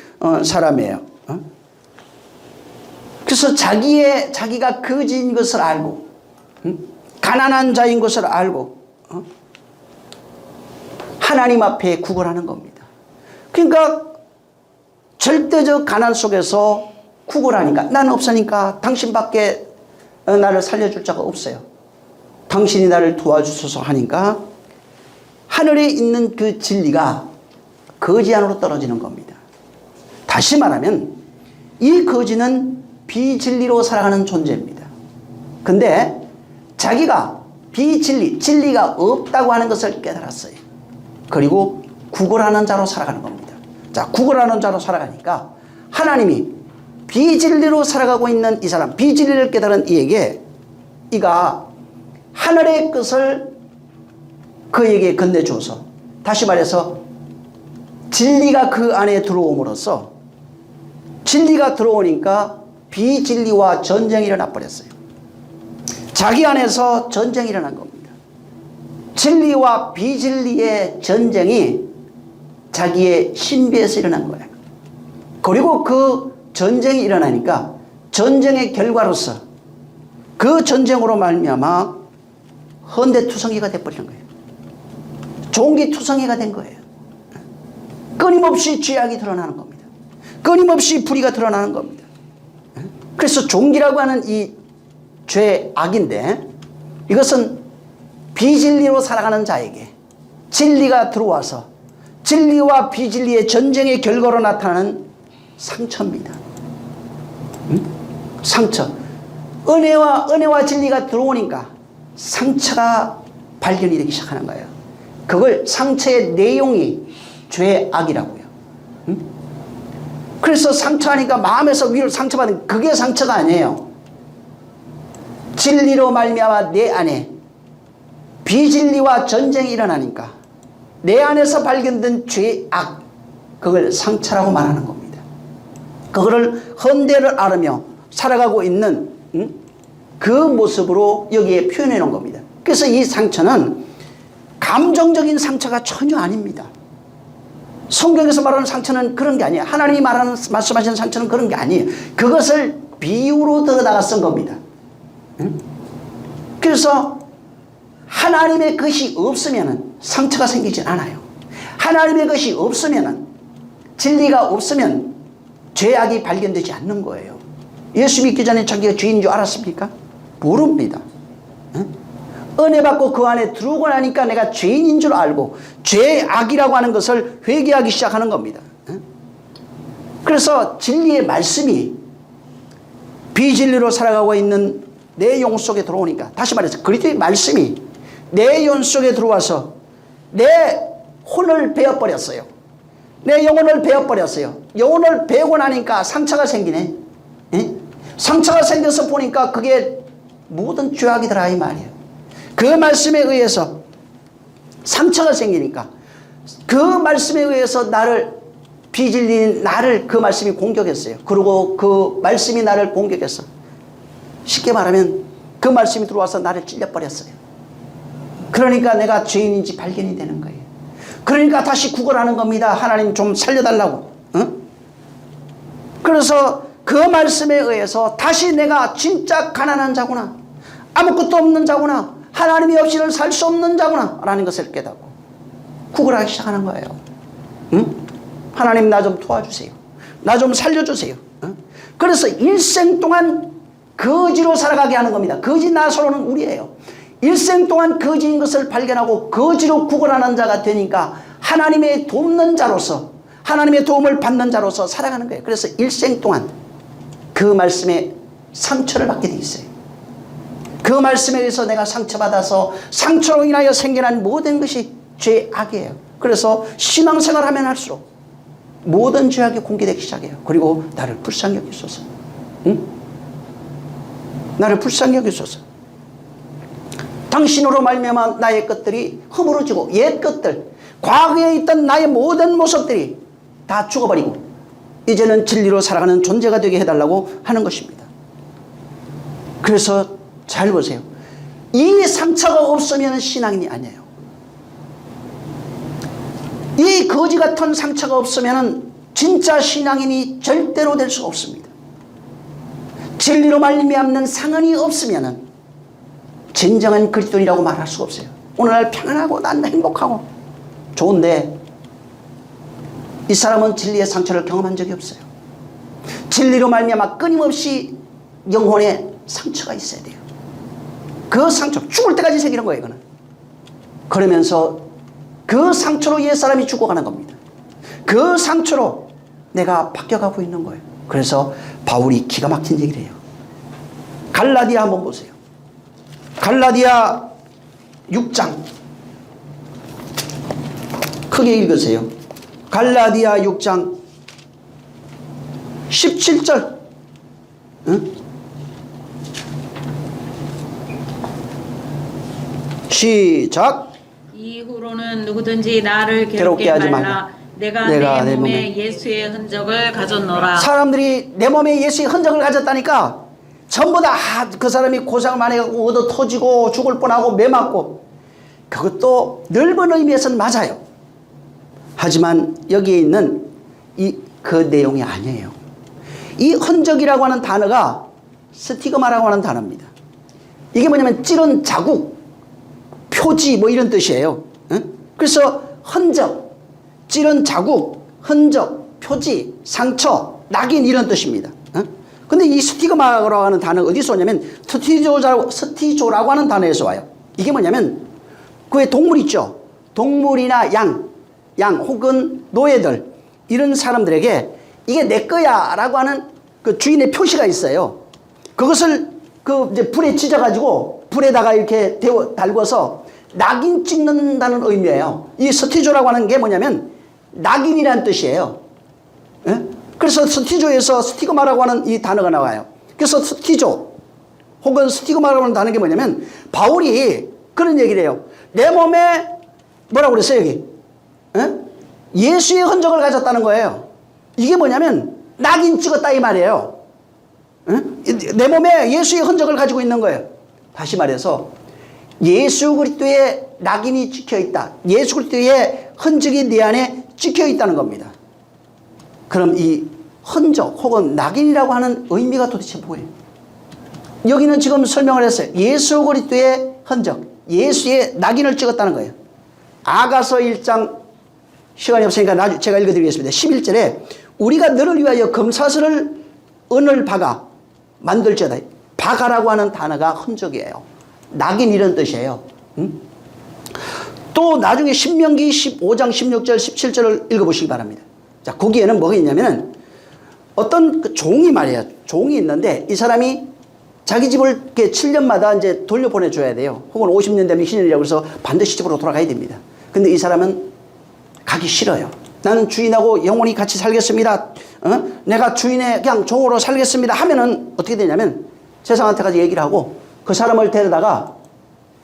[SPEAKER 1] 사람이에요. 그래서 자기가 거지인 것을 알고, 가난한 자인 것을 알고, 하나님 앞에 구걸하는 겁니다. 그러니까 절대적 가난 속에서 구걸하니까, 나는 없으니까 당신밖에 나를 살려줄 자가 없어요. 당신이 나를 도와주소서 하니까 하늘에 있는 그 진리가 거지 안으로 떨어지는 겁니다. 다시 말하면 이 거지는 비진리로 살아가는 존재입니다. 근데 자기가 진리가 없다고 하는 것을 깨달았어요. 그리고 구걸하는 자로 살아가는 겁니다. 자, 구걸하는 자로 살아가니까 하나님이 비진리로 살아가고 있는 이 사람, 비진리를 깨달은 이에게 이가 하늘의 것을 그에게 건네주어서, 다시 말해서 진리가 그 안에 들어옴으로써, 진리가 들어오니까 비진리와 전쟁이 일어나 버렸어요. 자기 안에서 전쟁이 일어난 겁니다. 진리와 비진리의 전쟁이 자기의 신비에서 일어난 거예요. 그리고 그 전쟁이 일어나니까 전쟁의 결과로서 그 전쟁으로 말미암아 헌대투성이가 돼버리는 거예요. 종기투성이가 된 거예요. 끊임없이 죄악이 드러나는 겁니다. 끊임없이 불의가 드러나는 겁니다. 그래서 종기라고 하는 이 죄악인데, 이것은 비진리로 살아가는 자에게 진리가 들어와서 진리와 비진리의 전쟁의 결과로 나타나는 상처입니다. 상처. 은혜와 진리가 들어오니까 상처가 발견이 되기 시작하는 거예요. 그걸 상처의 내용이 죄악이라고요. 그래서 상처하니까 마음에서 위로 상처받은, 그게 상처가 아니에요. 진리로 말미암아 내 안에 비진리와 전쟁이 일어나니까 내 안에서 발견된 죄악, 그걸 상처라고 말하는 겁니다. 그거를 헌대를 앓으며 살아가고 있는 그 모습으로 여기에 표현해 놓은 겁니다. 그래서 이 상처는 감정적인 상처가 전혀 아닙니다. 성경에서 말하는 상처는 그런 게 아니에요. 하나님이 말씀하시는 상처는 그런 게 아니에요. 그것을 비유로 더다가 쓴 겁니다. 그래서 하나님의 것이 없으면 상처가 생기진 않아요. 하나님의 것이 없으면, 진리가 없으면 죄악이 발견되지 않는 거예요. 예수 믿기 전에 자기가 죄인 줄 알았습니까? 모릅니다. 은혜 받고 그 안에 들어오고 나니까 내가 죄인인 줄 알고 죄악이라고 하는 것을 회개하기 시작하는 겁니다. 그래서 진리의 말씀이 비진리로 살아가고 있는 내 영 속에 들어오니까, 다시 말해서 그리스도의 말씀이 내 영 속에 들어와서 내 혼을 베어버렸어요. 내 영혼을 베어버렸어요. 영혼을 베고 나니까 상처가 생기네. 상처가 생겨서 보니까 그게 모든 죄악이더라 이 말이에요. 그 말씀에 의해서 상처가 생기니까 그 말씀에 의해서 비진리인 나를 그 말씀이 공격했어요. 그리고 그 말씀이 나를 공격했어. 쉽게 말하면 그 말씀이 들어와서 나를 찔려버렸어요. 그러니까 내가 죄인인지 발견이 되는 거예요. 그러니까 다시 구걸하는 겁니다. 하나님 좀 살려달라고. 그래서 그 말씀에 의해서 다시 내가 진짜 가난한 자구나, 아무것도 없는 자구나, 하나님이 없이는 살 수 없는 자구나 라는 것을 깨닫고 구걸하기 시작하는 거예요. 하나님 나 좀 도와주세요. 나 좀 살려주세요. 그래서 일생 동안 거지로 살아가게 하는 겁니다. 거지 나서로는 우리예요. 일생 동안 거지인 것을 발견하고 거지로 구걸하는 자가 되니까 하나님의 돕는 자로서, 하나님의 도움을 받는 자로서 살아가는 거예요. 그래서 일생 동안 그 말씀에 상처를 받게 돼 있어요. 그 말씀에 의해서 내가 상처받아서 상처로 인하여 생겨난 모든 것이 죄악이에요. 그래서 신앙생활 하면 할수록 모든 죄악이 공개되기 시작해요. 그리고 나를 불쌍히 여기소서. 나를 불쌍히 여기소서. 당신으로 말미암아 나의 것들이 허물어지고 옛 것들, 과거에 있던 나의 모든 모습들이 다 죽어버리고 이제는 진리로 살아가는 존재가 되게 해달라고 하는 것입니다. 그래서 잘 보세요. 이 상처가 없으면 신앙인이 아니에요. 이 거지 같은 상처가 없으면 진짜 신앙인이 절대로 될 수가 없습니다. 진리로 말미암는 상흔이 없으면 진정한 그리스도인이라고 말할 수가 없어요. 오늘날 평안하고 난 행복하고 좋은데 이 사람은 진리의 상처를 경험한 적이 없어요. 진리로 말미암아 끊임없이 영혼에 상처가 있어야 돼요. 그 상처, 죽을 때까지 새기는 거예요, 이거는. 그러면서 그 상처로 옛사람이 죽어가는 겁니다. 그 상처로 내가 바뀌어가고 있는 거예요. 그래서 바울이 기가 막힌 얘기를 해요. 갈라디아 한번 보세요. 갈라디아 6장 크게 읽으세요. 갈라디아 6장 17절. 시작.
[SPEAKER 2] 이후로는 누구든지 나를
[SPEAKER 1] 괴롭게
[SPEAKER 2] 괴롭게
[SPEAKER 1] 하지
[SPEAKER 2] 말라.
[SPEAKER 1] 말라.
[SPEAKER 2] 내가 내 몸에 예수의 흔적을 가졌노라.
[SPEAKER 1] 사람들이 내 몸에 예수의 흔적을 가졌다니까 전부 다 그 사람이 고생을 많이 하고 얻어 터지고 죽을 뻔하고 매 맞고, 그것도 넓은 의미에서는 맞아요. 하지만 여기에 있는 그 내용이 아니에요. 이 흔적이라고 하는 단어가 스티그마라고 하는 단어입니다. 이게 뭐냐면 찌른 자국, 표지 뭐 이런 뜻이에요. 그래서 흔적, 찌른 자국, 흔적, 표지, 상처, 낙인 이런 뜻입니다. 근데 이 스티그마라고 하는 단어가 어디서 오냐면 스티조라고 하는 단어에서 와요. 이게 뭐냐면 그왜 동물 있죠. 동물이나 양 혹은 노예들 이런 사람들에게 이게 내 거야 라고 하는 그 주인의 표시가 있어요. 그것을 그 이제 불에 찢어가지고 불에다가 이렇게 달궈서 낙인 찍는다는 의미예요. 이 스티조라고 하는 게 뭐냐면 낙인이라는 뜻이에요. 예? 그래서 스티조에서 스티그마라고 하는 이 단어가 나와요. 그래서 스티조 혹은 스티그마라고 하는 단어가 뭐냐면 바울이 그런 얘기를 해요. 내 몸에 뭐라고 그랬어요 여기? 예? 예수의 흔적을 가졌다는 거예요. 이게 뭐냐면 낙인 찍었다 이 말이에요. 예? 내 몸에 예수의 흔적을 가지고 있는 거예요. 다시 말해서 예수 그리스도의 낙인이 찍혀있다. 예수 그리스도의 흔적이 내 안에 찍혀있다는 겁니다. 그럼 이 흔적 혹은 낙인이라고 하는 의미가 도대체 뭐예요? 여기는 지금 설명을 했어요. 예수 그리스도의 흔적, 예수의 낙인을 찍었다는 거예요. 아가서 1장 시간이 없으니까 제가 읽어드리겠습니다. 11절에 우리가 너를 위하여 금사슬을 은을 박아 만들지어다. 박아라고 하는 단어가 흔적이에요. 낙인 이런 뜻이에요. 또 나중에 신명기 15장 16절 17절을 읽어보시기 바랍니다. 자, 거기에는 뭐가 있냐면 어떤 그 종이 말이에요. 종이 있는데 이 사람이 자기 집을 이렇게 7년마다 이제 돌려보내줘야 돼요. 혹은 50년 되면 신년이라고 해서 반드시 집으로 돌아가야 됩니다. 근데 이 사람은 가기 싫어요. 나는 주인하고 영원히 같이 살겠습니다. 내가 주인의 그냥 종으로 살겠습니다 하면은 어떻게 되냐면 세상한테까지 얘기를 하고 그 사람을 데려다가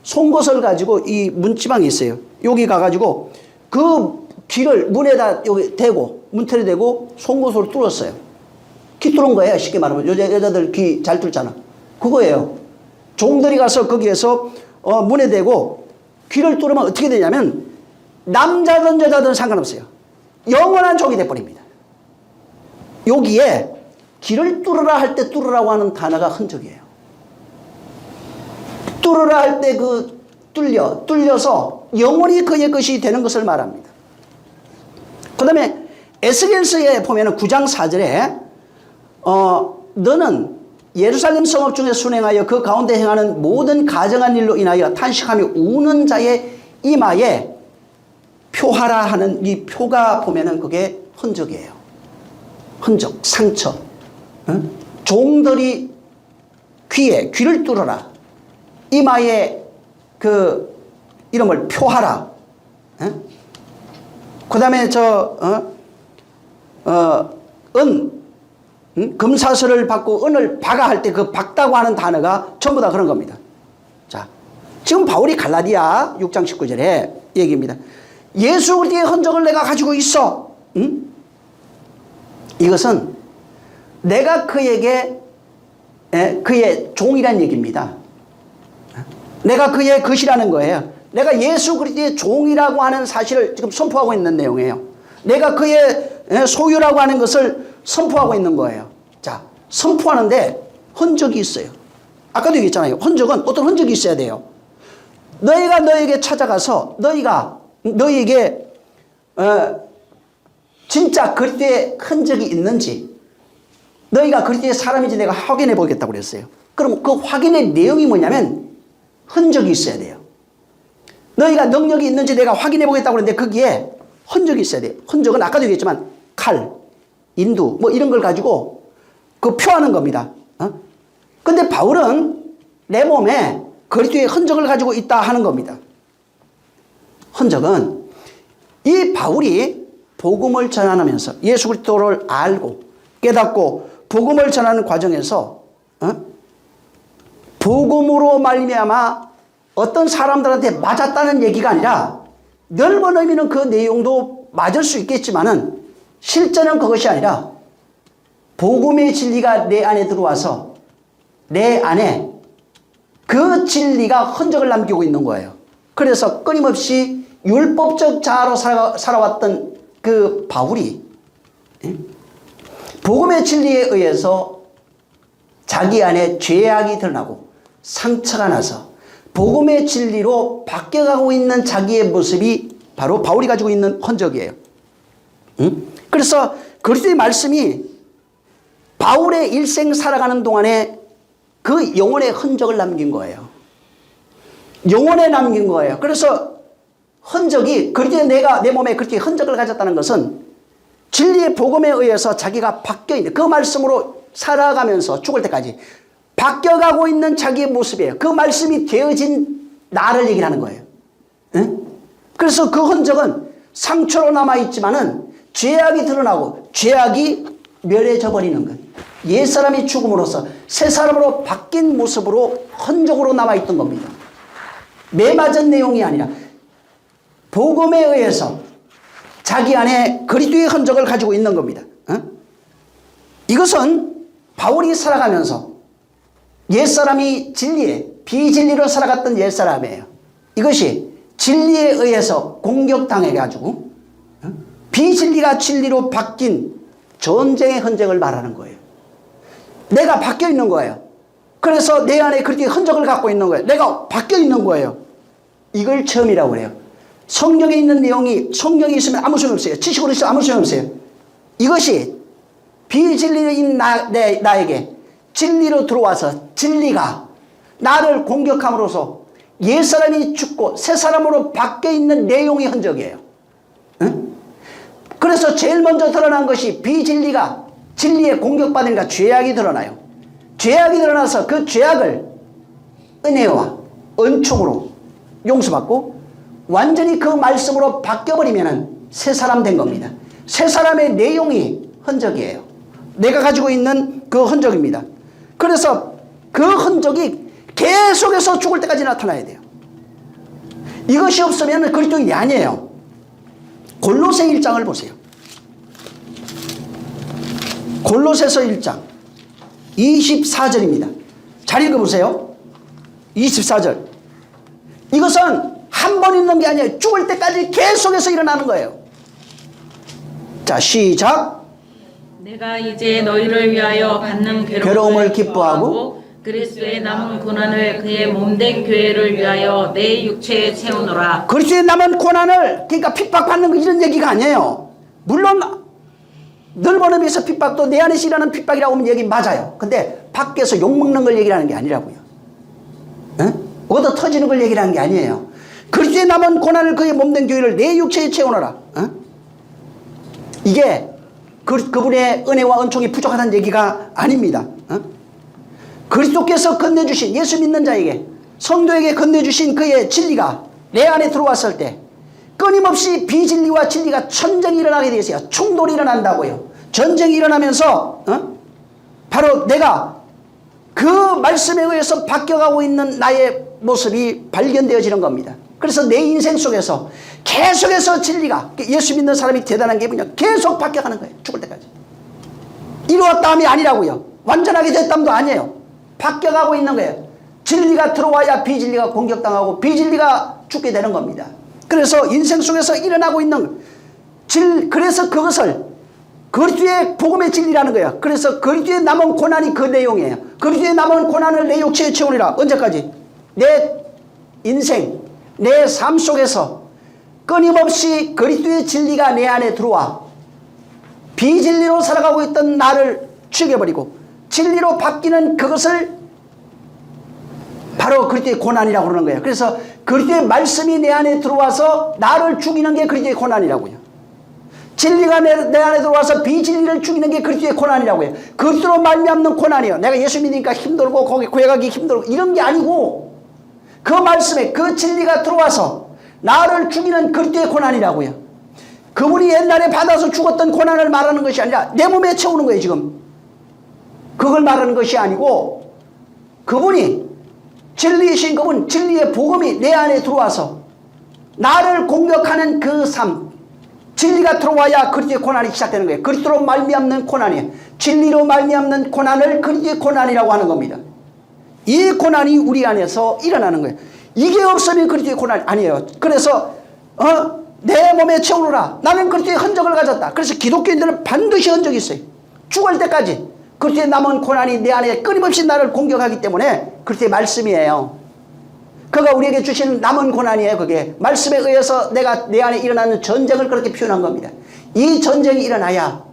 [SPEAKER 1] 송곳을 가지고 이 문지방이 있어요. 여기 가가지고 그 귀를 문에다 여기 대고 문틀에 대고 송곳으로 뚫었어요. 귀 뚫은 거예요. 쉽게 말하면 여자들 귀 잘 뚫잖아. 그거예요. 종들이 가서 거기에서 문에 대고 귀를 뚫으면 어떻게 되냐면 남자든 여자든 상관없어요. 영원한 종이 돼버립니다. 여기에 귀를 뚫으라 할 때 뚫으라고 하는 단어가 흔적이에요. 뚫으라 할 때 그 뚫려서 영원히 그의 것이 되는 것을 말합니다. 그 다음에 에스겔서에 보면 9장 4절에 너는 예루살렘 성읍 중에 순행하여 그 가운데 행하는 모든 가정한 일로 인하여 탄식하며 우는 자의 이마에 표하라 하는 이 표가 보면은 그게 흔적이에요. 흔적, 상처. 응? 종들이 귀를 뚫어라. 이마에 그 이름을 표하라. 응? 그 다음에 금사슬을 받고 은을 박아 할 때 그 박다고 하는 단어가 전부 다 그런 겁니다. 자, 지금 바울이 갈라디아 6장 19절에 얘기입니다. 예수 그리스도의 흔적을 내가 가지고 있어. 응? 이것은 내가 그에게 그의 종이란 얘기입니다. 내가 그의 것이라는 거예요. 내가 예수 그리스도의 종이라고 하는 사실을 지금 선포하고 있는 내용이에요. 내가 그의 소유라고 하는 것을 선포하고 있는 거예요. 자, 선포하는데 흔적이 있어요. 아까도 얘기했잖아요. 흔적은 어떤 흔적이 있어야 돼요. 너희가 너에게 찾아가서 너희에게 진짜 그리스도의 흔적이 있는지 너희가 그리스도의 사람인지 내가 확인해 보겠다고 그랬어요. 그럼 그 확인의 내용이 뭐냐면 흔적이 있어야 돼요. 너희가 능력이 있는지 내가 확인해 보겠다고 그랬는데 거기에 흔적이 있어야 돼요. 흔적은 아까도 얘기했지만 칼, 인두 뭐 이런 걸 가지고 그 표하는 겁니다. 근데 바울은 내 몸에 그리스도의 흔적을 가지고 있다 하는 겁니다. 흔적은 이 바울이 복음을 전하면서 예수 그리스도를 알고 깨닫고 복음을 전하는 과정에서 복음으로 말미암아 어떤 사람들한테 맞았다는 얘기가 아니라 넓은 의미는 그 내용도 맞을 수 있겠지만은 실제는 그것이 아니라 복음의 진리가 내 안에 들어와서 내 안에 그 진리가 흔적을 남기고 있는 거예요. 그래서 끊임없이 율법적 자아로 살아왔던 그 바울이 복음의 진리에 의해서 자기 안에 죄악이 드러나고 상처가 나서 복음의 진리로 바뀌어가고 있는 자기의 모습이 바로 바울이 가지고 있는 흔적이에요. 그래서 그리스도의 말씀이 바울의 일생 살아가는 동안에 그 영혼의 흔적을 남긴 거예요. 영혼에 남긴 거예요. 그래서 흔적이 그리스도의 내가 내 몸에 그렇게 흔적을 가졌다는 것은 진리의 복음에 의해서 자기가 바뀌어 있는 그 말씀으로 살아가면서 죽을 때까지 바뀌어가고 있는 자기의 모습이에요. 그 말씀이 되어진 나를 얘기하는 거예요. 응? 그래서 그 흔적은 상처로 남아있지만은 죄악이 드러나고 죄악이 멸해져 버리는 것. 옛사람이 죽음으로써 새 사람으로 바뀐 모습으로 흔적으로 남아있던 겁니다. 매맞은 내용이 아니라 복음에 의해서 자기 안에 그리스도의 흔적을 가지고 있는 겁니다. 이것은 바울이 살아가면서 옛사람이 진리에 비진리로 살아갔던 옛사람이에요. 이것이 진리에 의해서 공격당해가지고 비진리가 진리로 바뀐 전쟁의 흔적을 말하는 거예요. 내가 바뀌어 있는 거예요. 그래서 내 안에 그렇게 흔적을 갖고 있는 거예요. 내가 바뀌어 있는 거예요. 이걸 처음이라고 그래요. 성경에 있는 내용이 성경이 있으면 아무 소용 없어요. 지식으로 있으면 아무 소용 없어요. 이것이 비진리인 나에게 진리로 들어와서 진리가 나를 공격함으로써 옛사람이 죽고 새사람으로 바뀌어 있는 내용의 흔적이에요. 응? 그래서 제일 먼저 드러난 것이 비진리가 진리에 공격받으니까 죄악이 드러나요. 죄악이 드러나서 그 죄악을 은혜와 은총으로 용서받고 완전히 그 말씀으로 바뀌어버리면 새 사람 된 겁니다. 새 사람의 내용이 흔적이에요. 내가 가지고 있는 그 흔적입니다. 그래서 그 흔적이 계속해서 죽을 때까지 나타나야 돼요. 이것이 없으면 그리스도인이 아니에요. 골로새 1장을 보세요. 골로새서 1장 24절입니다. 잘 읽어보세요. 24절. 이것은 한 번 있는 게 아니에요. 죽을 때까지 계속해서 일어나는 거예요. 자, 시작.
[SPEAKER 2] 내가 이제 너희를 위하여 받는
[SPEAKER 1] 괴로움을 기뻐하고
[SPEAKER 2] 그리스도의 남은 고난을 그의 몸된 교회를 위하여 내 육체에 채우노라.
[SPEAKER 1] 그리스도의 남은 고난을, 그러니까 핍박받는 거 이런 얘기가 아니에요. 물론 넓은 의미에서 핍박도 내 안에서 일어나는 핍박이라고 하면 얘기 맞아요. 근데 밖에서 욕먹는 걸 얘기하는 게 아니라고요. 에? 얻어 터지는 걸 얘기하는 게 아니에요. 그리스도의 남은 고난을 그의 몸된 교회를 내 육체에 채우노라. 이게 그분의 은혜와 은총이 부족하다는 얘기가 아닙니다. 그리스도께서 건네주신, 예수 믿는 자에게, 성도에게 건네주신 그의 진리가 내 안에 들어왔을 때 끊임없이 비진리와 진리가 전쟁이 일어나게 되어 있어요. 충돌이 일어난다고요. 전쟁이 일어나면서 바로 내가 그 말씀에 의해서 바뀌어가고 있는 나의 모습이 발견되어지는 겁니다. 그래서 내 인생 속에서 계속해서 진리가, 예수 믿는 사람이 대단한 게 뭐냐, 계속 바뀌어가는 거예요. 죽을 때까지. 이루었다함이 아니라고요. 완전하게 됐다함도 아니에요. 바뀌어가고 있는 거예요. 진리가 들어와야 비진리가 공격당하고 비진리가 죽게 되는 겁니다. 그래서 인생 속에서 일어나고 있는 그래서 그것을 그리스도의 복음의 진리라는 거예요. 그래서 그리스도의 남은 고난이 그 내용이에요. 그리스도의 남은 고난을 내 육체에 채우리라. 언제까지? 내 인생, 내 삶 속에서 끊임없이 그리스도의 진리가 내 안에 들어와 비진리로 살아가고 있던 나를 죽여버리고 진리로 바뀌는 그것을 바로 그리스도의 고난이라고 그러는 거예요. 그래서 그리스도의 말씀이 내 안에 들어와서 나를 죽이는 게 그리스도의 고난이라고요. 진리가 내 안에 들어와서 비진리를 죽이는 게 그리스도의 고난이라고요. 그리스도로 말미암는 고난이요. 내가 예수 믿으니까 힘들고 거기 구해가기 힘들고 이런 게 아니고 그 말씀에 그 진리가 들어와서 나를 죽이는 그리스도의 고난이라고요. 그분이 옛날에 받아서 죽었던 고난을 말하는 것이 아니라 내 몸에 채우는 거예요. 지금 그걸 말하는 것이 아니고 그분이 진리이신 그분, 진리의 복음이 내 안에 들어와서 나를 공격하는 그 삶, 진리가 들어와야 그리스도의 고난이 시작되는 거예요. 그리스도로 말미암는 고난이에요. 진리로 말미암는 고난을 그리스도의 고난이라고 하는 겁니다. 이 고난이 우리 안에서 일어나는 거예요. 이게 없으면 그리스도의 고난이 아니에요. 그래서 내 몸에 채우노라. 나는 그리스도의 흔적을 가졌다. 그래서 기독교인들은 반드시 흔적이 있어요. 죽을 때까지 그리스도의 남은 고난이 내 안에 끊임없이 나를 공격하기 때문에 그리스도의 말씀이에요. 그가 우리에게 주신 남은 고난이에요. 그게 말씀에 의해서 내가 내 안에 일어나는 전쟁을 그렇게 표현한 겁니다. 이 전쟁이 일어나야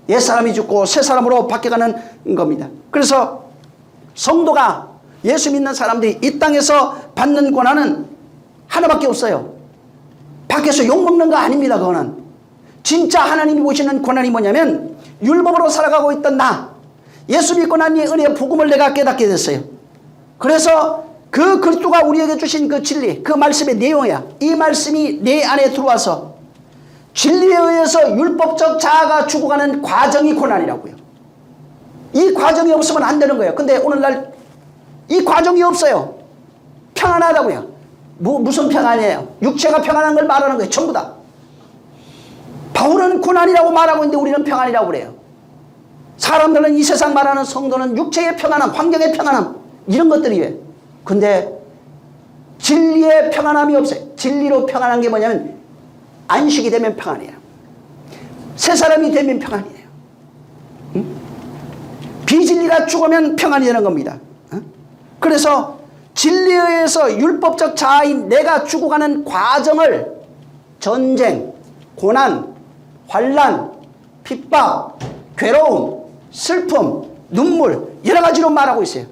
[SPEAKER 1] 옛사람이 죽고 새사람으로 바뀌어가는 겁니다. 그래서 성도가, 예수 믿는 사람들이 이 땅에서 받는 고난은 하나밖에 없어요. 밖에서 욕먹는 거 아닙니다. 그거는 진짜 하나님이 보시는 고난이 뭐냐면 율법으로 살아가고 있던 나, 예수 믿고 난 이 은혜의 복음을 내가 깨닫게 됐어요. 그래서 그 그리스도가 우리에게 주신 그 진리, 그 말씀의 내용이야. 이 말씀이 내 안에 들어와서 진리에 의해서 율법적 자아가 죽어가는 과정이 고난이라고요. 이 과정이 없으면 안 되는 거예요. 근데 오늘날 이 과정이 없어요. 평안하다고요. 무슨 평안이에요? 육체가 평안한 걸 말하는 거예요. 전부 다. 바울은 고난이라고 말하고 있는데 우리는 평안이라고 그래요. 사람들은 이 세상 말하는 성도는 육체의 평안함, 환경의 평안함 이런 것들이에요. 근데 진리의 평안함이 없어요. 진리로 평안한 게 뭐냐면 안식이 되면 평안이에요. 새 사람이 되면 평안이에요. 응? 비진리가 죽으면 평안이 되는 겁니다. 응? 그래서 진리에 의해서 율법적 자아인 내가 죽어가는 과정을 전쟁, 고난, 환난, 핍박, 괴로움, 슬픔, 눈물 여러 가지로 말하고 있어요.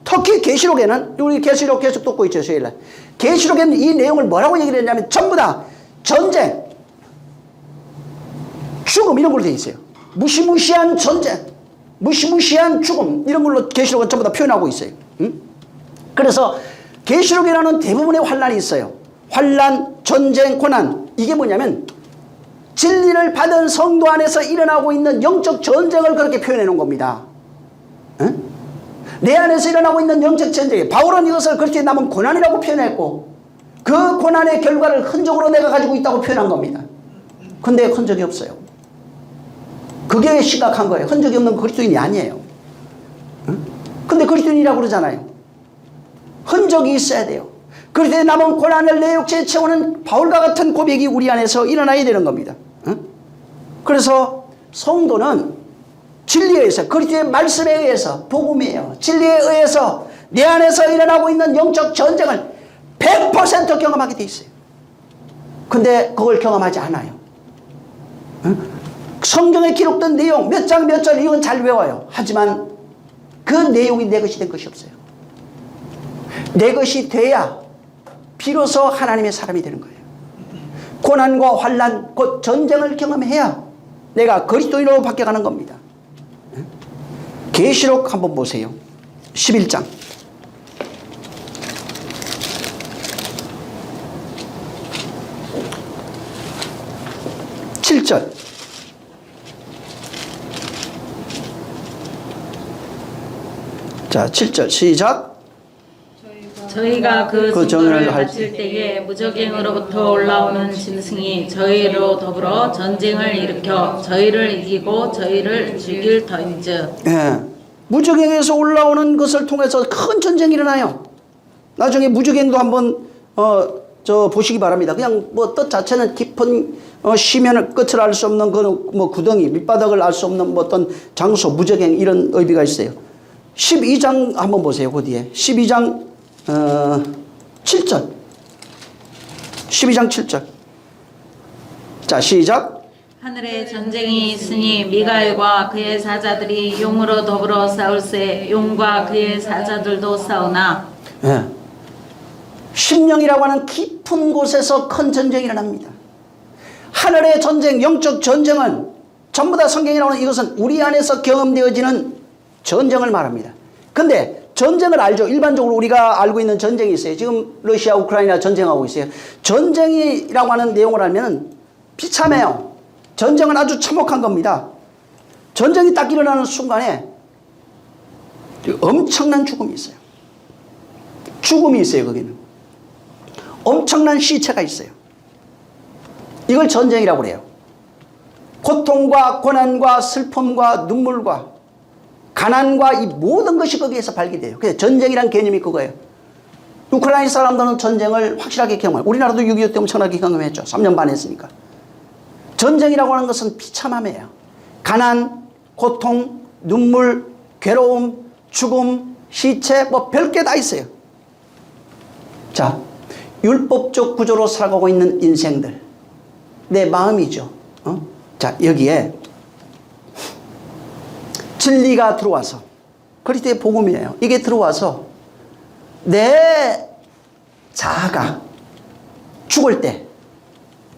[SPEAKER 1] 특히 계시록에는, 우리 계시록 계속 듣고 있죠. 수요일날 계시록에는 이 내용을 뭐라고 얘기를 했냐면 전부 다 전쟁, 죽음 이런 걸로 되어 있어요. 무시무시한 전쟁, 무시무시한 죽음 이런 걸로 계시록은 전부 다 표현하고 있어요. 응? 그래서 계시록에는 대부분의 환난이 있어요. 환난, 전쟁, 고난. 이게 뭐냐면 진리를 받은 성도 안에서 일어나고 있는 영적 전쟁을 그렇게 표현해 놓은 겁니다. 응? 내 안에서 일어나고 있는 영적 전쟁. 바울은 이것을 그렇게 남은 고난이라고 표현했고 그 고난의 결과를 흔적으로 내가 가지고 있다고 표현한 겁니다. 근데 흔적이 없어요. 그게 심각한 거예요. 흔적이 없는 그리스도인이 아니에요. 응? 근데 그리스도인이라고 그러잖아요. 흔적이 있어야 돼요. 그리스도의 남은 고난을 내 육체에 채우는 바울과 같은 고백이 우리 안에서 일어나야 되는 겁니다. 그래서 성도는 진리에 의해서, 그리스도의 말씀에 의해서, 복음이에요. 진리에 의해서 내 안에서 일어나고 있는 영적 전쟁을 100% 경험하게 돼 있어요. 근데 그걸 경험하지 않아요. 성경에 기록된 내용 몇 장 몇 절 이건 잘 외워요. 하지만 그 내용이 내 것이 된 것이 없어요. 내 것이 돼야 비로소 하나님의 사람이 되는 거예요. 고난과 환난 곧 전쟁을 경험해야 내가 그리스도인으로 바뀌어가는 겁니다. 계시록 한번 보세요. 11장 7절. 자, 7절 시작.
[SPEAKER 2] 저희가 그
[SPEAKER 1] 그
[SPEAKER 2] 증거를
[SPEAKER 1] 정의를 할
[SPEAKER 2] 바칠 때에 무적행으로부터 올라오는 짐승이 저희로 더불어 전쟁을 일으켜 저희를 이기고 저희를 죽일 터인즉.
[SPEAKER 1] 예. 무적행에서 올라오는 것을 통해서 큰 전쟁이 일어나요. 나중에 무적행도 한번 보시기 바랍니다. 그냥 뭐 뜻 자체는 깊은 시면을 끝을 알 수 없는 그 뭐 구덩이 밑바닥을 알 수 없는 뭐 어떤 장소 무적행 이런 의미가 있어요. 12장 한번 보세요. 그 뒤에 12장 7절. 12장 7절. 자, 시작.
[SPEAKER 2] 하늘에 전쟁이 있으니 미가엘과 그의 사자들이 용으로 더불어 싸울세 용과 그의 사자들도 싸우나.
[SPEAKER 1] 예. 심령이라고 하는 깊은 곳에서 큰 전쟁이 일어납니다. 하늘의 전쟁, 영적 전쟁은 전부 다 성경에 나오는 이것은 우리 안에서 경험되어지는 전쟁을 말합니다. 근데 전쟁을 알죠. 일반적으로 우리가 알고 있는 전쟁이 있어요. 지금 러시아, 우크라이나 전쟁하고 있어요. 전쟁이라고 하는 내용을 알면 비참해요. 전쟁은 아주 참혹한 겁니다. 전쟁이 딱 일어나는 순간에 엄청난 죽음이 있어요. 죽음이 있어요. 거기는 엄청난 시체가 있어요. 이걸 전쟁이라고 그래요. 고통과 고난과 슬픔과 눈물과 가난과 이 모든 것이 거기에서 발견돼요. 그래서 전쟁이란 개념이 그거예요. 우크라이나 사람들은 전쟁을 확실하게 경험해요. 우리나라도 6.25 때 엄청나게 경험했죠. 3년 반 했으니까. 전쟁이라고 하는 것은 비참함이에요. 가난, 고통, 눈물, 괴로움, 죽음, 시체 뭐 별게 다 있어요. 자, 율법적 구조로 살아가고 있는 인생들, 내 마음이죠. 자, 여기에 진리가 들어와서, 그리스도의 복음이에요. 이게 들어와서 내 자아가 죽을 때,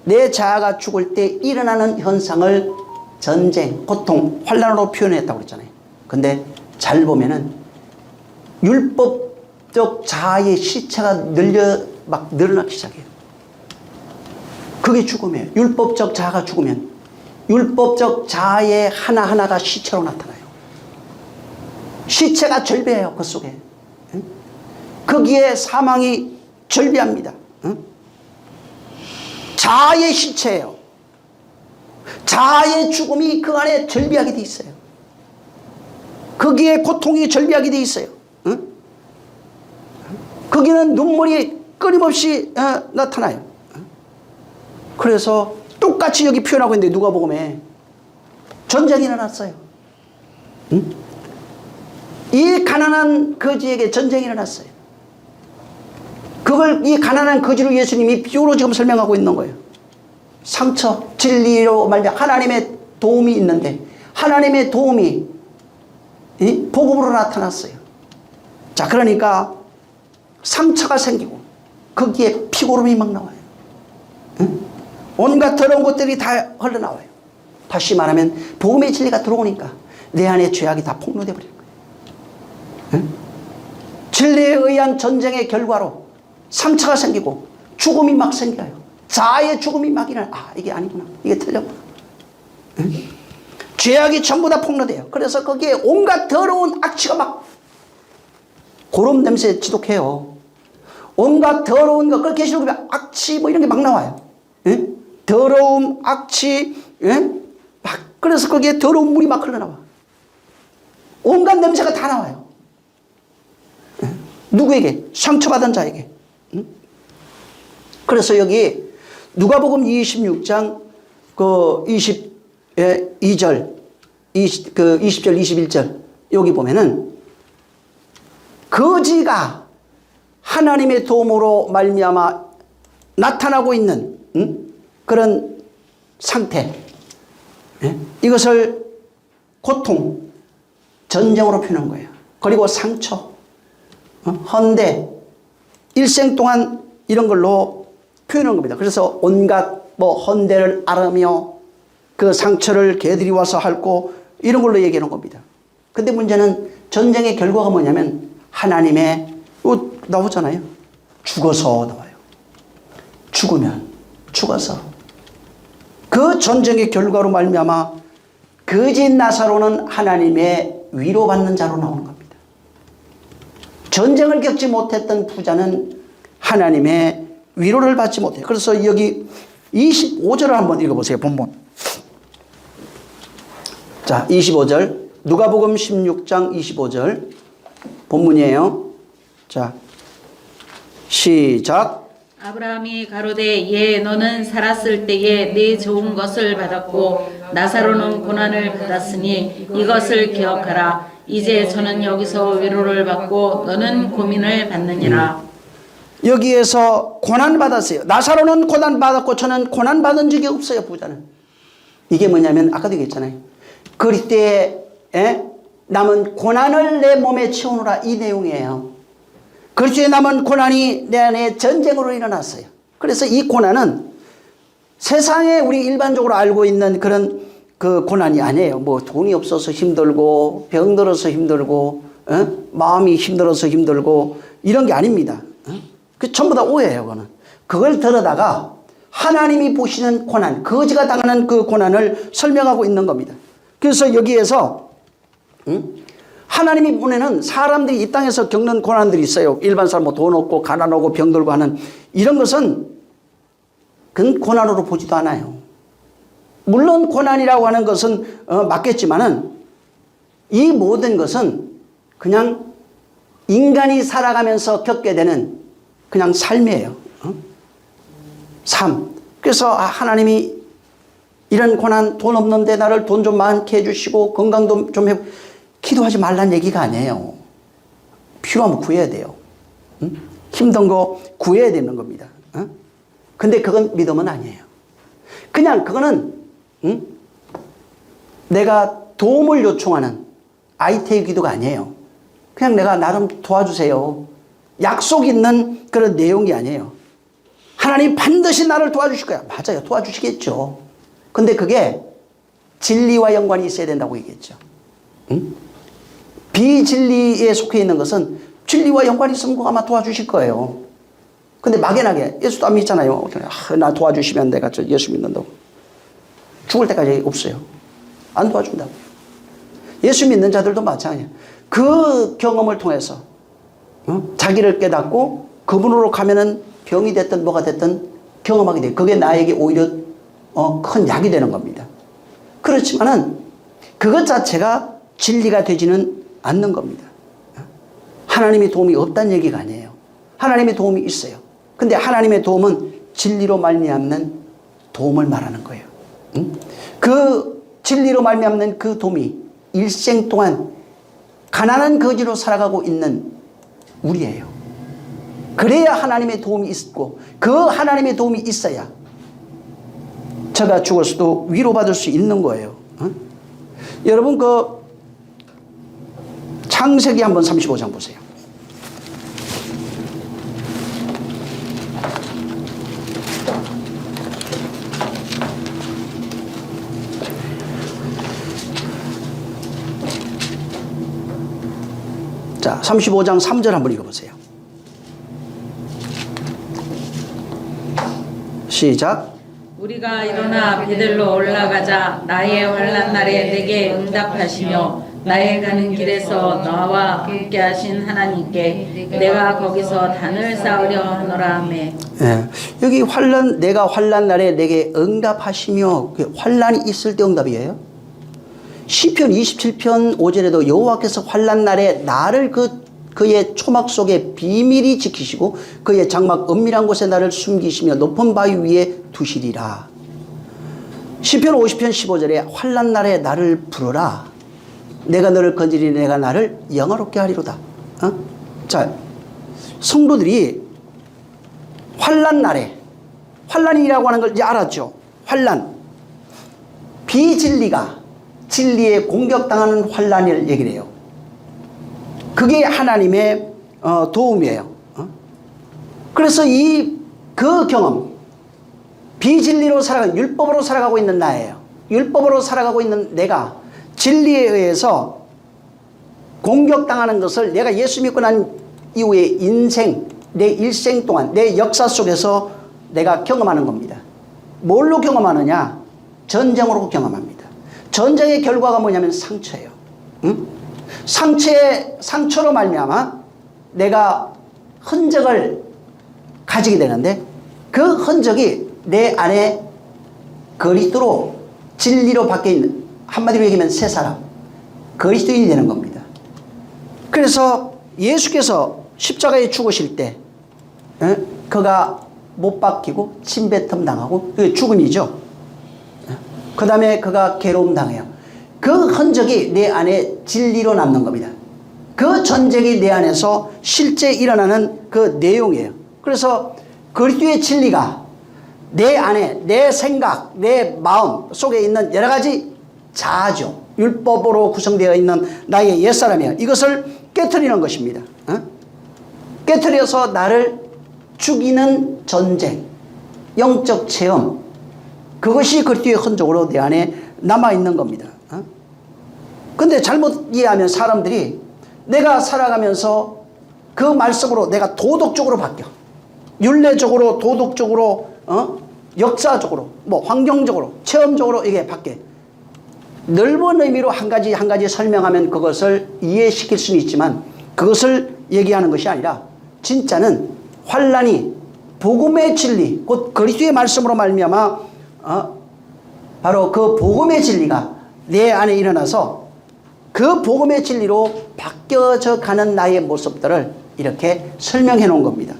[SPEAKER 1] 내 자아가 죽을 때 일어나는 현상을 전쟁, 고통, 환난으로 표현했다고 그랬잖아요. 근데 잘 보면은 율법적 자아의 시체가 늘어나기 시작해요. 그게 죽음이에요. 율법적 자아가 죽으면 율법적 자아의 하나하나가 시체로 나타나요. 시체가 절배해요. 그 속에. 거기에 사망이 절비합니다. 자아의 시체예요. 자아의 죽음이 그 안에 절비하게 돼 있어요. 거기에 고통이 절비하게 돼 있어요. 거기는 눈물이 끊임없이 나타나요. 그래서 똑같이 여기 표현하고 있는데 누가복음에 전쟁이 일어났어요. 이 가난한 거지에게 전쟁이 일어났어요. 그걸 이 가난한 거지로 예수님이 비유로 지금 설명하고 있는 거예요. 상처, 진리로 말미암아 하나님의 도움이 있는데 하나님의 도움이 복음으로 나타났어요. 자, 그러니까 상처가 생기고 거기에 피고름이 막 나와요. 온갖 더러운 것들이 다 흘러나와요. 다시 말하면 복음의 진리가 들어오니까 내 안에 죄악이 다 폭로돼 버리는 거예요. 진리에 의한 전쟁의 결과로 상처가 생기고 죽음이 막 생겨요. 자아의 죽음이 막 일어나. 아, 이게 아니구나. 이게 틀렸구나. 죄악이 전부 다 폭로돼요. 그래서 거기에 온갖 더러운 악취가 막 고름 냄새 지독해요. 온갖 더러운 거, 그걸 계시록 보면 악취 뭐 이런 게 막 나와요. 더러움, 악취, 막, 그래서 거기에 더러운 물이 막 흘러나와. 온갖 냄새가 다 나와요. 누구에게? 상처받은 자에게. 그래서 여기 누가복음 26장 그 22절, 20절, 21절 여기 보면은 거지가 하나님의 도움으로 말미암아 나타나고 있는 그런 상태, 이것을 고통, 전쟁으로 표현한 거예요. 그리고 상처, 헌대, 일생 동안 이런 걸로 표현한 겁니다. 그래서 온갖 헌대를 앓으며 그 상처를 개들이 와서 핥고 이런 걸로 얘기하는 겁니다. 근데 문제는 전쟁의 결과가 뭐냐면 하나님의, 나오잖아요. 죽어서 나와요. 죽으면 죽어서. 그 전쟁의 결과로 말미암아 거짓 나사로는 하나님의 위로받는 자로 나오는 겁니다. 전쟁을 겪지 못했던 부자는 하나님의 위로를 받지 못해요. 그래서 여기 25절을 한번 읽어보세요. 본문. 자, 25절. 누가복음 16장 25절. 본문이에요. 자, 시작.
[SPEAKER 2] 아브라함이 가로되 예 너는 살았을 때에 네 좋은 것을 받았고 나사로는 고난을 받았으니 이것을 기억하라. 이제 저는 여기서 위로를 받고 너는 고민을 받느니라.
[SPEAKER 1] 여기에서 고난받았어요. 나사로는 고난받았고 저는 고난받은 적이 없어요. 부자는. 이게 뭐냐면 아까도 얘기했잖아요. 그리스도에 남은 고난을 내 몸에 채우노라, 이 내용이에요. 그리스도에 남은 고난이 내 안에 전쟁으로 일어났어요. 그래서 이 고난은 세상에 우리 일반적으로 알고 있는 그런 그 고난이 아니에요. 뭐 돈이 없어서 힘들고 병들어서 힘들고 마음이 힘들어서 힘들고 이런 게 아닙니다. 그 전부 다 오해예요. 그거는. 그걸 들어다가 하나님이 보시는 고난, 거지가 당하는 그 고난을 설명하고 있는 겁니다. 그래서 여기에서 하나님이 보내는 사람들이 이 땅에서 겪는 고난들이 있어요. 일반 사람 뭐 돈 없고 가난 오고 병들고 하는 이런 것은 그건 고난으로 보지도 않아요. 물론 고난이라고 하는 것은 맞겠지만은 이 모든 것은 그냥 인간이 살아가면서 겪게 되는 그냥 삶이에요. 삶. 그래서 하나님이 이런 고난, 돈 없는데 나를 돈 좀 많게 해주시고 건강도 좀 기도하지 말란 얘기가 아니에요. 필요하면 구해야 돼요. 힘든 거 구해야 되는 겁니다. 근데 그건 믿음은 아니에요. 그냥 그거는 내가 도움을 요청하는 아이테의 기도가 아니에요. 그냥 내가 나름 도와주세요. 약속 있는 그런 내용이 아니에요. 하나님 반드시 나를 도와주실 거야. 맞아요. 도와주시겠죠. 근데 그게 진리와 연관이 있어야 된다고 얘기했죠. 비진리에 속해 있는 것은 진리와 연관이 있으면 그거 아마 도와주실 거예요. 근데 막연하게 예수도 안 믿잖아요. 나 도와주시면 내가 저 예수 믿는다고. 죽을 때까지 없어요. 안 도와준다고. 예수 믿는 자들도 마찬가지예요. 그 경험을 통해서 자기를 깨닫고 그분으로 가면은 병이 됐든 뭐가 됐든 경험하게 돼요. 그게 나에게 오히려 큰 약이 되는 겁니다. 그렇지만은 그것 자체가 진리가 되지는 않는 겁니다. 하나님의 도움이 없다는 얘기가 아니에요. 하나님의 도움이 있어요. 근데 하나님의 도움은 진리로 말미암는 도움을 말하는 거예요. 그 진리로 말미암는 그 도움이 일생 동안 가난한 거지로 살아가고 있는 우리예요. 그래야 하나님의 도움이 있고 그 하나님의 도움이 있어야 저가 죽었어도 위로받을 수 있는 거예요. 여러분 그 창세기 한번 35장 보세요. 자, 35장 3절 한번 읽어보세요. 시작.
[SPEAKER 2] 우리가 일어나 베들로 올라가자 나의 환난 날에 내게 응답하시며 나의 가는 길에서 나와 함께 하신 하나님께 내가 거기서 단을 쌓으려 하노라 하매.
[SPEAKER 1] 예, 여기 내가 환난 날에 내게 응답하시며, 환난이 있을 때 응답이에요. 시편 27편 5절에도 여호와께서 환난 날에 나를 그 그의 초막 속에 비밀히 지키시고 그의 장막 은밀한 곳에 나를 숨기시며 높은 바위 위에 두시리라. 시편 50편 15절에 환난 날에 나를 부르라. 내가 너를 건지리니 내가 나를 영화롭게 하리로다. 자, 성도들이 환난 날에, 환난이라고 하는 걸 이제 알았죠. 환난, 비진리가 진리에 공격당하는 환난을 얘기를 해요. 그게 하나님의 도움이에요. 그래서 그 경험, 비진리로 살아가는, 율법으로 살아가고 있는 나예요. 율법으로 살아가고 있는 내가 진리에 의해서 공격당하는 것을 내가 예수 믿고 난 이후에 인생, 내 일생 동안, 내 역사 속에서 내가 경험하는 겁니다. 뭘로 경험하느냐? 전쟁으로 경험합니다. 전쟁의 결과가 뭐냐면 상처예요. 응? 상처로 말미암아 내가 흔적을 가지게 되는데 그 흔적이 내 안에 그리스도로 진리로 바뀌어 있는, 한마디로 얘기하면 새 사람, 그리스도인이 되는 겁니다. 그래서 예수께서 십자가에 죽으실 때 그가 못 박히고 침뱉음 당하고 그게 죽음이죠. 그 다음에 그가 괴로움 당해요. 그 흔적이 내 안에 진리로 남는 겁니다. 그 전쟁이 내 안에서 실제 일어나는 그 내용이에요. 그래서 그리스도의 진리가 내 안에, 내 생각, 내 마음 속에 있는 여러 가지 자아죠. 율법으로 구성되어 있는 나의 옛사람이에요. 이것을 깨트리는 것입니다. 깨트려서 나를 죽이는 전쟁, 영적 체험, 그것이 그리스도의 흔적으로 내 안에 남아있는 겁니다. 근데 잘못 이해하면 사람들이 내가 살아가면서 그 말씀으로 내가 도덕적으로 바뀌어. 윤례적으로, 도덕적으로, 역사적으로, 뭐 환경적으로, 체험적으로 이게 바뀌어. 넓은 의미로 한 가지 설명하면 그것을 이해시킬 수는 있지만 그것을 얘기하는 것이 아니라 진짜는 환난이 복음의 진리, 곧 그리스도의 말씀으로 말미암아 바로 그 복음의 진리가 내 안에 일어나서 그 복음의 진리로 바뀌어져 가는 나의 모습들을 이렇게 설명해 놓은 겁니다.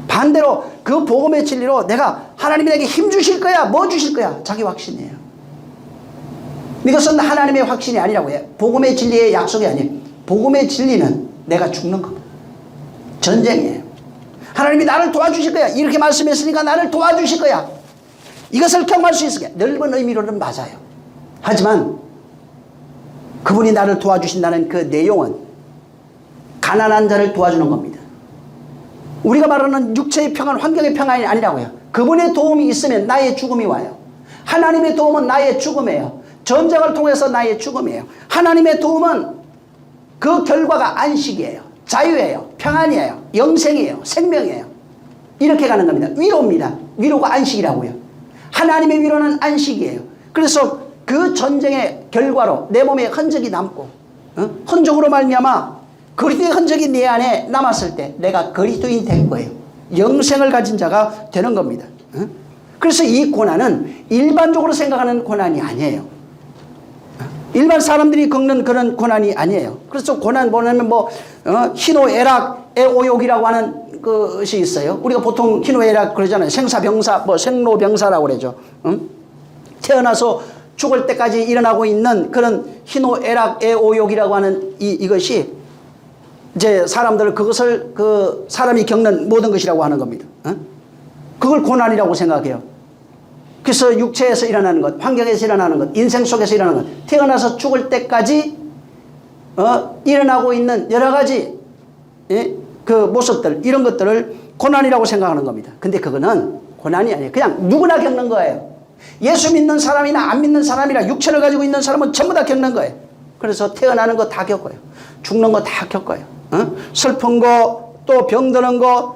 [SPEAKER 1] 반대로 그 복음의 진리로 내가 하나님이 내게 힘 주실 거야, 뭐 주실 거야? 자기 확신이에요. 이것은 하나님의 확신이 아니라고 해요. 복음의 진리의 약속이 아니에요. 복음의 진리는 내가 죽는 거, 전쟁이에요. 하나님이 나를 도와주실 거야, 이렇게 말씀했으니까 나를 도와주실 거야. 이것을 경험할 수 있을 거야. 넓은 의미로는 맞아요. 하지만 그분이 나를 도와주신다는 그 내용은 가난한 자를 도와주는 겁니다. 우리가 말하는 육체의 평안, 환경의 평안이 아니라고요. 그분의 도움이 있으면 나의 죽음이 와요. 하나님의 도움은 나의 죽음이에요. 전쟁을 통해서 나의 죽음이에요. 하나님의 도움은 그 결과가 안식이에요. 자유예요. 평안이에요. 영생이에요. 생명이에요. 이렇게 가는 겁니다. 위로입니다. 위로가 안식이라고요. 하나님의 위로는 안식이에요. 그래서 그 전쟁의 결과로 내 몸에 흔적이 남고 흔적으로 말미암아 그리스도의 흔적이 내 안에 남았을 때 내가 그리스도인이 된 거예요. 영생을 가진 자가 되는 겁니다. 그래서 이 고난은 일반적으로 생각하는 고난이 아니에요. 일반 사람들이 겪는 그런 고난이 아니에요. 그래서 고난 보면 희노애락, 애오욕이라고 하는 것이 있어요. 우리가 보통 희노애락 그러잖아요. 생사병사, 생로병사라고 그러죠. 태어나서 죽을 때까지 일어나고 있는 그런 희노애락, 애오욕이라고 하는 이것이 이제 사람들 그것을 그 사람이 겪는 모든 것이라고 하는 겁니다. 그걸 고난이라고 생각해요. 그래서 육체에서 일어나는 것, 환경에서 일어나는 것, 인생 속에서 일어나는 것, 태어나서 죽을 때까지 일어나고 있는 여러 가지 그 모습들, 이런 것들을 고난이라고 생각하는 겁니다. 근데 그거는 고난이 아니에요. 그냥 누구나 겪는 거예요. 예수 믿는 사람이나 안 믿는 사람이나 육체를 가지고 있는 사람은 전부 다 겪는 거예요. 그래서 태어나는 거 다 겪어요. 죽는 거 다 겪어요. 슬픈 거, 또 병드는 것,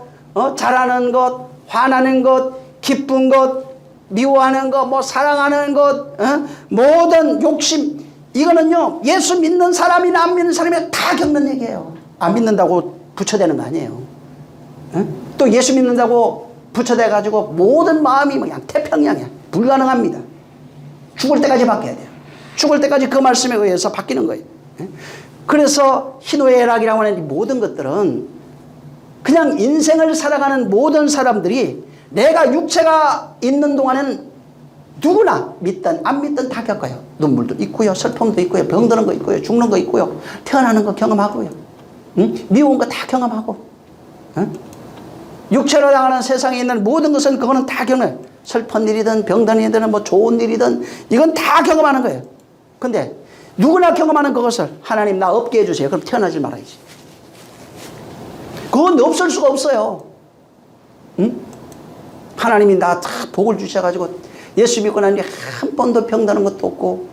[SPEAKER 1] 잘하는 것, 화나는 것, 기쁜 것, 미워하는 것, 사랑하는 것, 모든 욕심, 이거는요, 예수 믿는 사람이나 안 믿는 사람이 다 겪는 얘기예요. 안 믿는다고 부처되는 거 아니에요. 또 예수 믿는다고 부처돼가지고 모든 마음이 그냥 태평양이야. 불가능합니다. 죽을 때까지 바뀌어야 돼요. 죽을 때까지 그 말씀에 의해서 바뀌는 거예요. 그래서 희노애락이라고 하는 이 모든 것들은 그냥 인생을 살아가는 모든 사람들이 내가 육체가 있는 동안은 누구나 믿든 안 믿든 다 겪어요. 눈물도 있고요, 슬픔도 있고요, 병드는 거 있고요, 죽는 거 있고요, 태어나는 거 경험하고요, 미운 거 다 경험하고, 육체로 당하는 세상에 있는 모든 것은 그거는 다 경험해요. 슬픈 일이든 병든 일이든 뭐 좋은 일이든 이건 다 경험하는 거예요. 근데 누구나 경험하는 그것을 하나님 나 없게 해주세요. 그럼 태어나지 말아야지. 그건 없을 수가 없어요. 응? 하나님이 나 다 복을 주셔가지고 예수 믿고 난 뒤에 한 번도 병드는 것도 없고,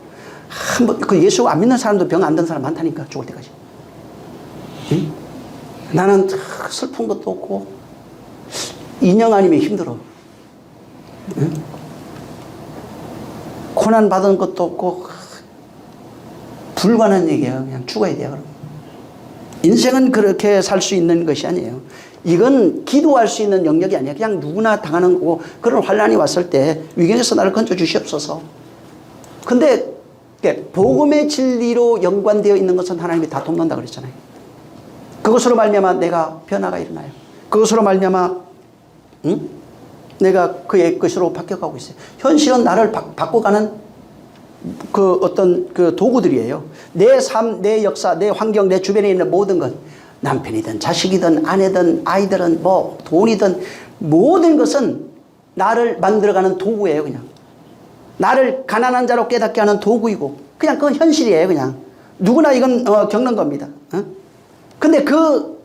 [SPEAKER 1] 한 번, 그 예수 안 믿는 사람도 병 안 드는 사람 많다니까, 죽을 때까지. 응? 나는 슬픈 것도 없고, 인형 아니면 힘들어. 응? 고난 받은 것도 없고, 불가능한 얘기예요. 그냥 죽어야 돼요. 그럼. 인생은 그렇게 살 수 있는 것이 아니에요. 이건 기도할 수 있는 영역이 아니에요. 그냥 누구나 당하는 거고, 그런 환란이 왔을 때 위경에서 나를 건져 주시옵소서. 근데 복음의 진리로 연관되어 있는 것은 하나님이 다 돕는다 그랬잖아요. 그것으로 말미암아 내가 변화가 일어나요. 그것으로 말미암아 내가 그의 것으로 바뀌어가고 있어요. 현실은 나를 바꿔가는 그 어떤 그 도구들이에요. 내 삶, 내 역사, 내 환경, 내 주변에 있는 모든 것, 남편이든 자식이든 아내든 아이들은 뭐 돈이든 모든 것은 나를 만들어가는 도구예요. 그냥 나를 가난한 자로 깨닫게 하는 도구이고, 그냥 그건 현실이에요. 그냥 누구나 이건 겪는 겁니다. 근데 그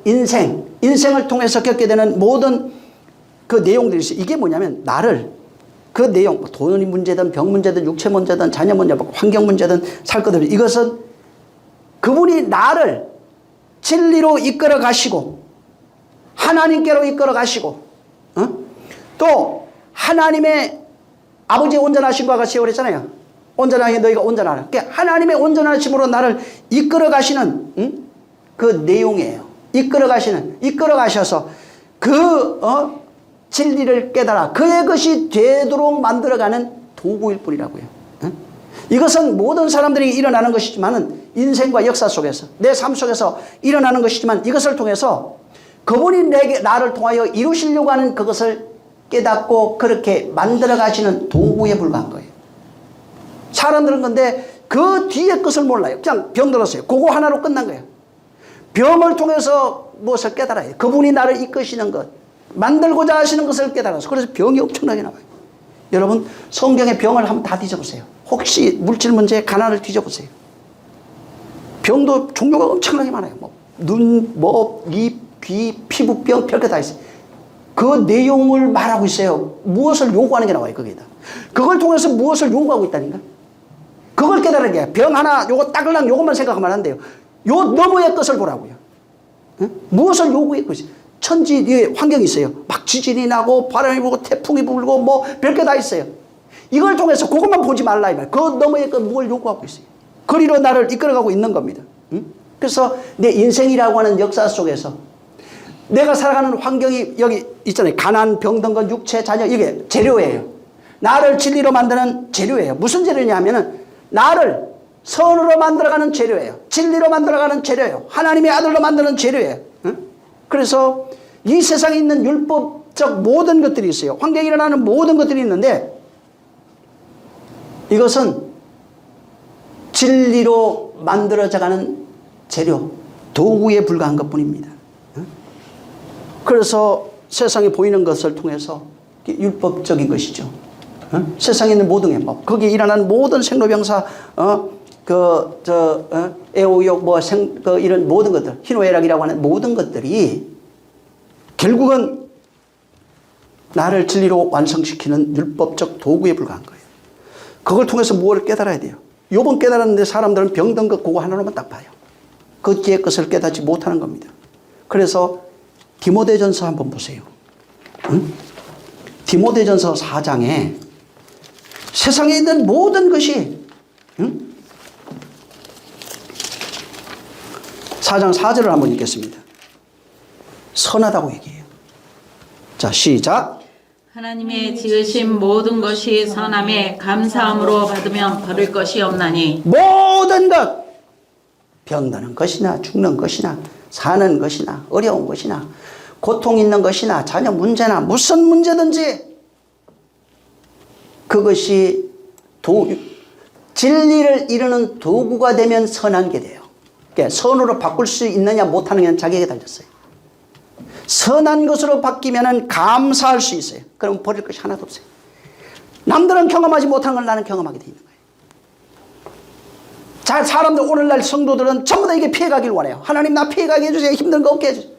[SPEAKER 1] 인생을 통해서 겪게 되는 모든 그 내용들이 있어요. 이게 뭐냐면 나를 그 내용, 돈이 문제든 병 문제든 육체 문제든 자녀 문제든 환경 문제든 살 것들, 이것은 그분이 나를 진리로 이끌어 가시고 하나님께로 이끌어 가시고 또 하나님의 아버지의 온전하심과 같이 그랬잖아요. 온전하게 너희가 온전하라. 그러니까 하나님의 온전하심으로 나를 이끌어 가시는 그 내용이에요. 이끌어 가셔서 그 진리를 깨달아 그의 것이 되도록 만들어가는 도구일 뿐이라고요. 이것은 모든 사람들이 일어나는 것이지만은 인생과 역사 속에서 내 삶 속에서 일어나는 것이지만, 이것을 통해서 그분이 나를 통하여 이루시려고 하는 그것을 깨닫고 그렇게 만들어 가시는 도구에 불과한 거예요. 사람들은 근데 그 뒤에 것을 몰라요. 그냥 병들었어요. 그거 하나로 끝난 거예요. 병을 통해서 무엇을 깨달아야 돼요. 그분이 나를 이끄시는 것, 만들고자 하시는 것을 깨달아서. 그래서 병이 엄청나게 나와요. 여러분 성경의 병을 한번 다 뒤져보세요. 혹시 물질 문제, 가난을 뒤져보세요. 병도 종류가 엄청나게 많아요. 뭐 눈, 입, 귀, 피부병, 별게 다 있어요. 그 내용을 말하고 있어요. 무엇을 요구하는 게 나와요. 거기다. 그걸 통해서 무엇을 요구하고 있다니까. 그걸 깨달은 게, 병 하나 요거 닦으려면 요것만 생각하면 안 돼요. 요 너머의 것을 보라고요. 무엇을 요구했고 있어요. 천지의 환경이 있어요. 막 지진이 나고 바람이 불고 태풍이 불고 뭐 별게 다 있어요. 이걸 통해서 그것만 보지 말라 이 말. 그 너머의 것 뭘 요구하고 있어요. 거리로 나를 이끌어가고 있는 겁니다. 그래서 내 인생이라고 하는 역사 속에서 내가 살아가는 환경이 여기 있잖아요. 가난, 병든 육체, 자녀, 이게 재료예요. 나를 진리로 만드는 재료예요. 무슨 재료냐면은 나를 선으로 만들어가는 재료예요. 진리로 만들어가는 재료예요. 하나님의 아들로 만드는 재료예요. 그래서 이 세상에 있는 율법적 모든 것들이 있어요. 환경에 일어나는 모든 것들이 있는데, 이것은 진리로 만들어져가는 재료, 도구에 불과한 것뿐입니다. 그래서 세상에 보이는 것을 통해서 율법적인 것이죠. 세상에 있는 모든 게, 뭐 거기에 일어나는 모든 생로병사, 애호욕, 이런 모든 것들, 희노애락이라고 하는 모든 것들이 결국은 나를 진리로 완성시키는 율법적 도구에 불과한 거예요. 그걸 통해서 무엇을 깨달아야 돼요. 요번 깨달았는데 사람들은 병든 것 그거 하나로만 딱 봐요. 그 뒤에 것을 깨닫지 못하는 겁니다. 그래서 디모데전서 한번 보세요. 디모데전서 4장에 세상에 있는 모든 것이 4장 4절을 한번 읽겠습니다. 선하다고 얘기해요. 자, 시작.
[SPEAKER 2] 하나님의 지으신 모든 것이 선함에 감사함으로 받으면 버릴 것이 없나니.
[SPEAKER 1] 모든 것, 병드는 것이나 죽는 것이나 사는 것이나 어려운 것이나 고통 있는 것이나 자녀 문제나 무슨 문제든지 그것이 진리를 이루는 도구가 되면 선한 게 돼요. 그러니까 선으로 바꿀 수 있느냐 못하는 게 자기에게 달렸어요. 선한 것으로 바뀌면 감사할 수 있어요. 그럼 버릴 것이 하나도 없어요. 남들은 경험하지 못한 걸 나는 경험하게 돼 있는 거예요. 자, 사람들 오늘날 성도들은 전부 다 이게 피해가길 원해요. 하나님 나 피해가게 해주세요. 힘든 거 없게 해주세요.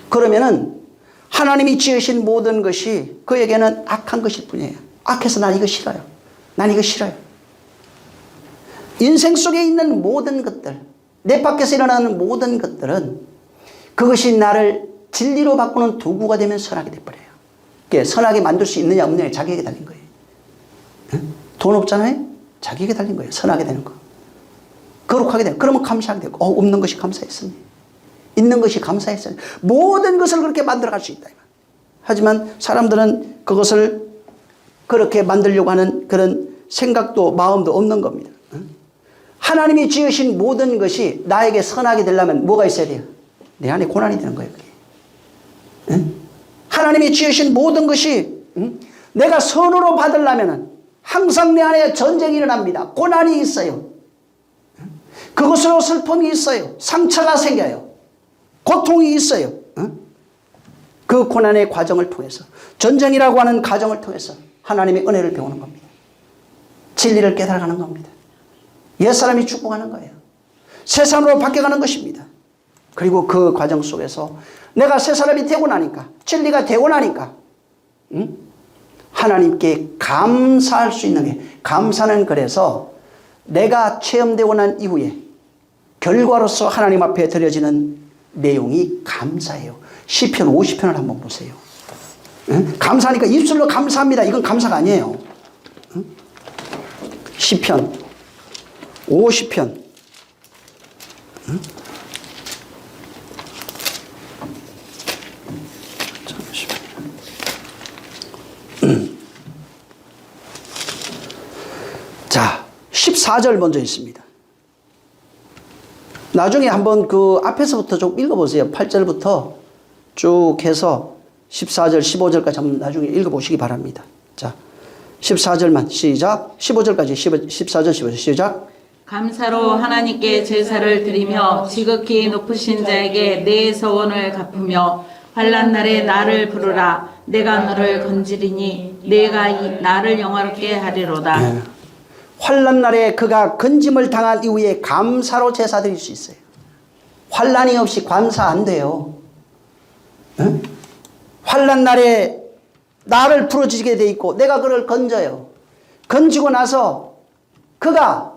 [SPEAKER 1] 그러면은 하나님이 지으신 모든 것이 그에게는 악한 것일 뿐이에요. 악해서 난 이거 싫어요. 난 이거 싫어요. 인생 속에 있는 모든 것들, 내 밖에서 일어나는 모든 것들은 그것이 나를 진리로 바꾸는 도구가 되면 선하게 돼버려요. 그러니까 선하게 만들 수 있느냐 없느냐 자기에게 달린 거예요. 응? 돈 없잖아요? 자기에게 달린 거예요. 선하게 되는 거. 거룩하게 되는 거. 그러면 감사하게 되고 없는 것이 감사했으니 있는 것이 감사했으니 모든 것을 그렇게 만들어갈 수 있다. 하지만 사람들은 그것을 그렇게 만들려고 하는 그런 생각도 마음도 없는 겁니다. 응? 하나님이 지으신 모든 것이 나에게 선하게 되려면 뭐가 있어야 돼요? 내 안에 고난이 되는 거예요. 그게. 응? 하나님이 지으신 모든 것이 내가 선으로 받으려면 항상 내 안에 전쟁이 일어납니다. 고난이 있어요. 그것으로 슬픔이 있어요. 상처가 생겨요. 고통이 있어요. 그 고난의 과정을 통해서 전쟁이라고 하는 과정을 통해서 하나님의 은혜를 배우는 겁니다. 진리를 깨달아가는 겁니다. 옛사람이 죽어가는 거예요. 새 사람으로 바뀌어가는 것입니다. 그리고 그 과정 속에서 내가 새 사람이 되고 나니까 진리가 되고 나니까 하나님께 감사할 수 있는 게 감사는 그래서 내가 체험되고 난 이후에 결과로서 하나님 앞에 드려지는 내용이 감사예요. 시편 50편을 한번 보세요. 감사하니까 입술로 감사합니다. 이건 감사가 아니에요. 시편 50편 자, 14절 먼저 있습니다. 나중에 한번 그 앞에서부터 좀 읽어보세요. 8절부터 쭉 해서 14절, 15절까지 한번 나중에 읽어보시기 바랍니다. 자, 14절만 시작. 15절까지 14절, 15절 시작.
[SPEAKER 2] 감사로 하나님께 제사를 드리며 지극히 높으신 자에게 내 서원을 갚으며 환난 날에 나를 부르라. 내가 너를 건지리니 내가 나를 영화롭게 하리로다.
[SPEAKER 1] 네. 환난 날에 그가 건짐을 당한 이후에 감사로 제사 드릴 수 있어요. 환난이 없이 감사 안 돼요. 응? 환난 날에 나를 부러지게 돼 있고 내가 그를 건져요. 건지고 나서 그가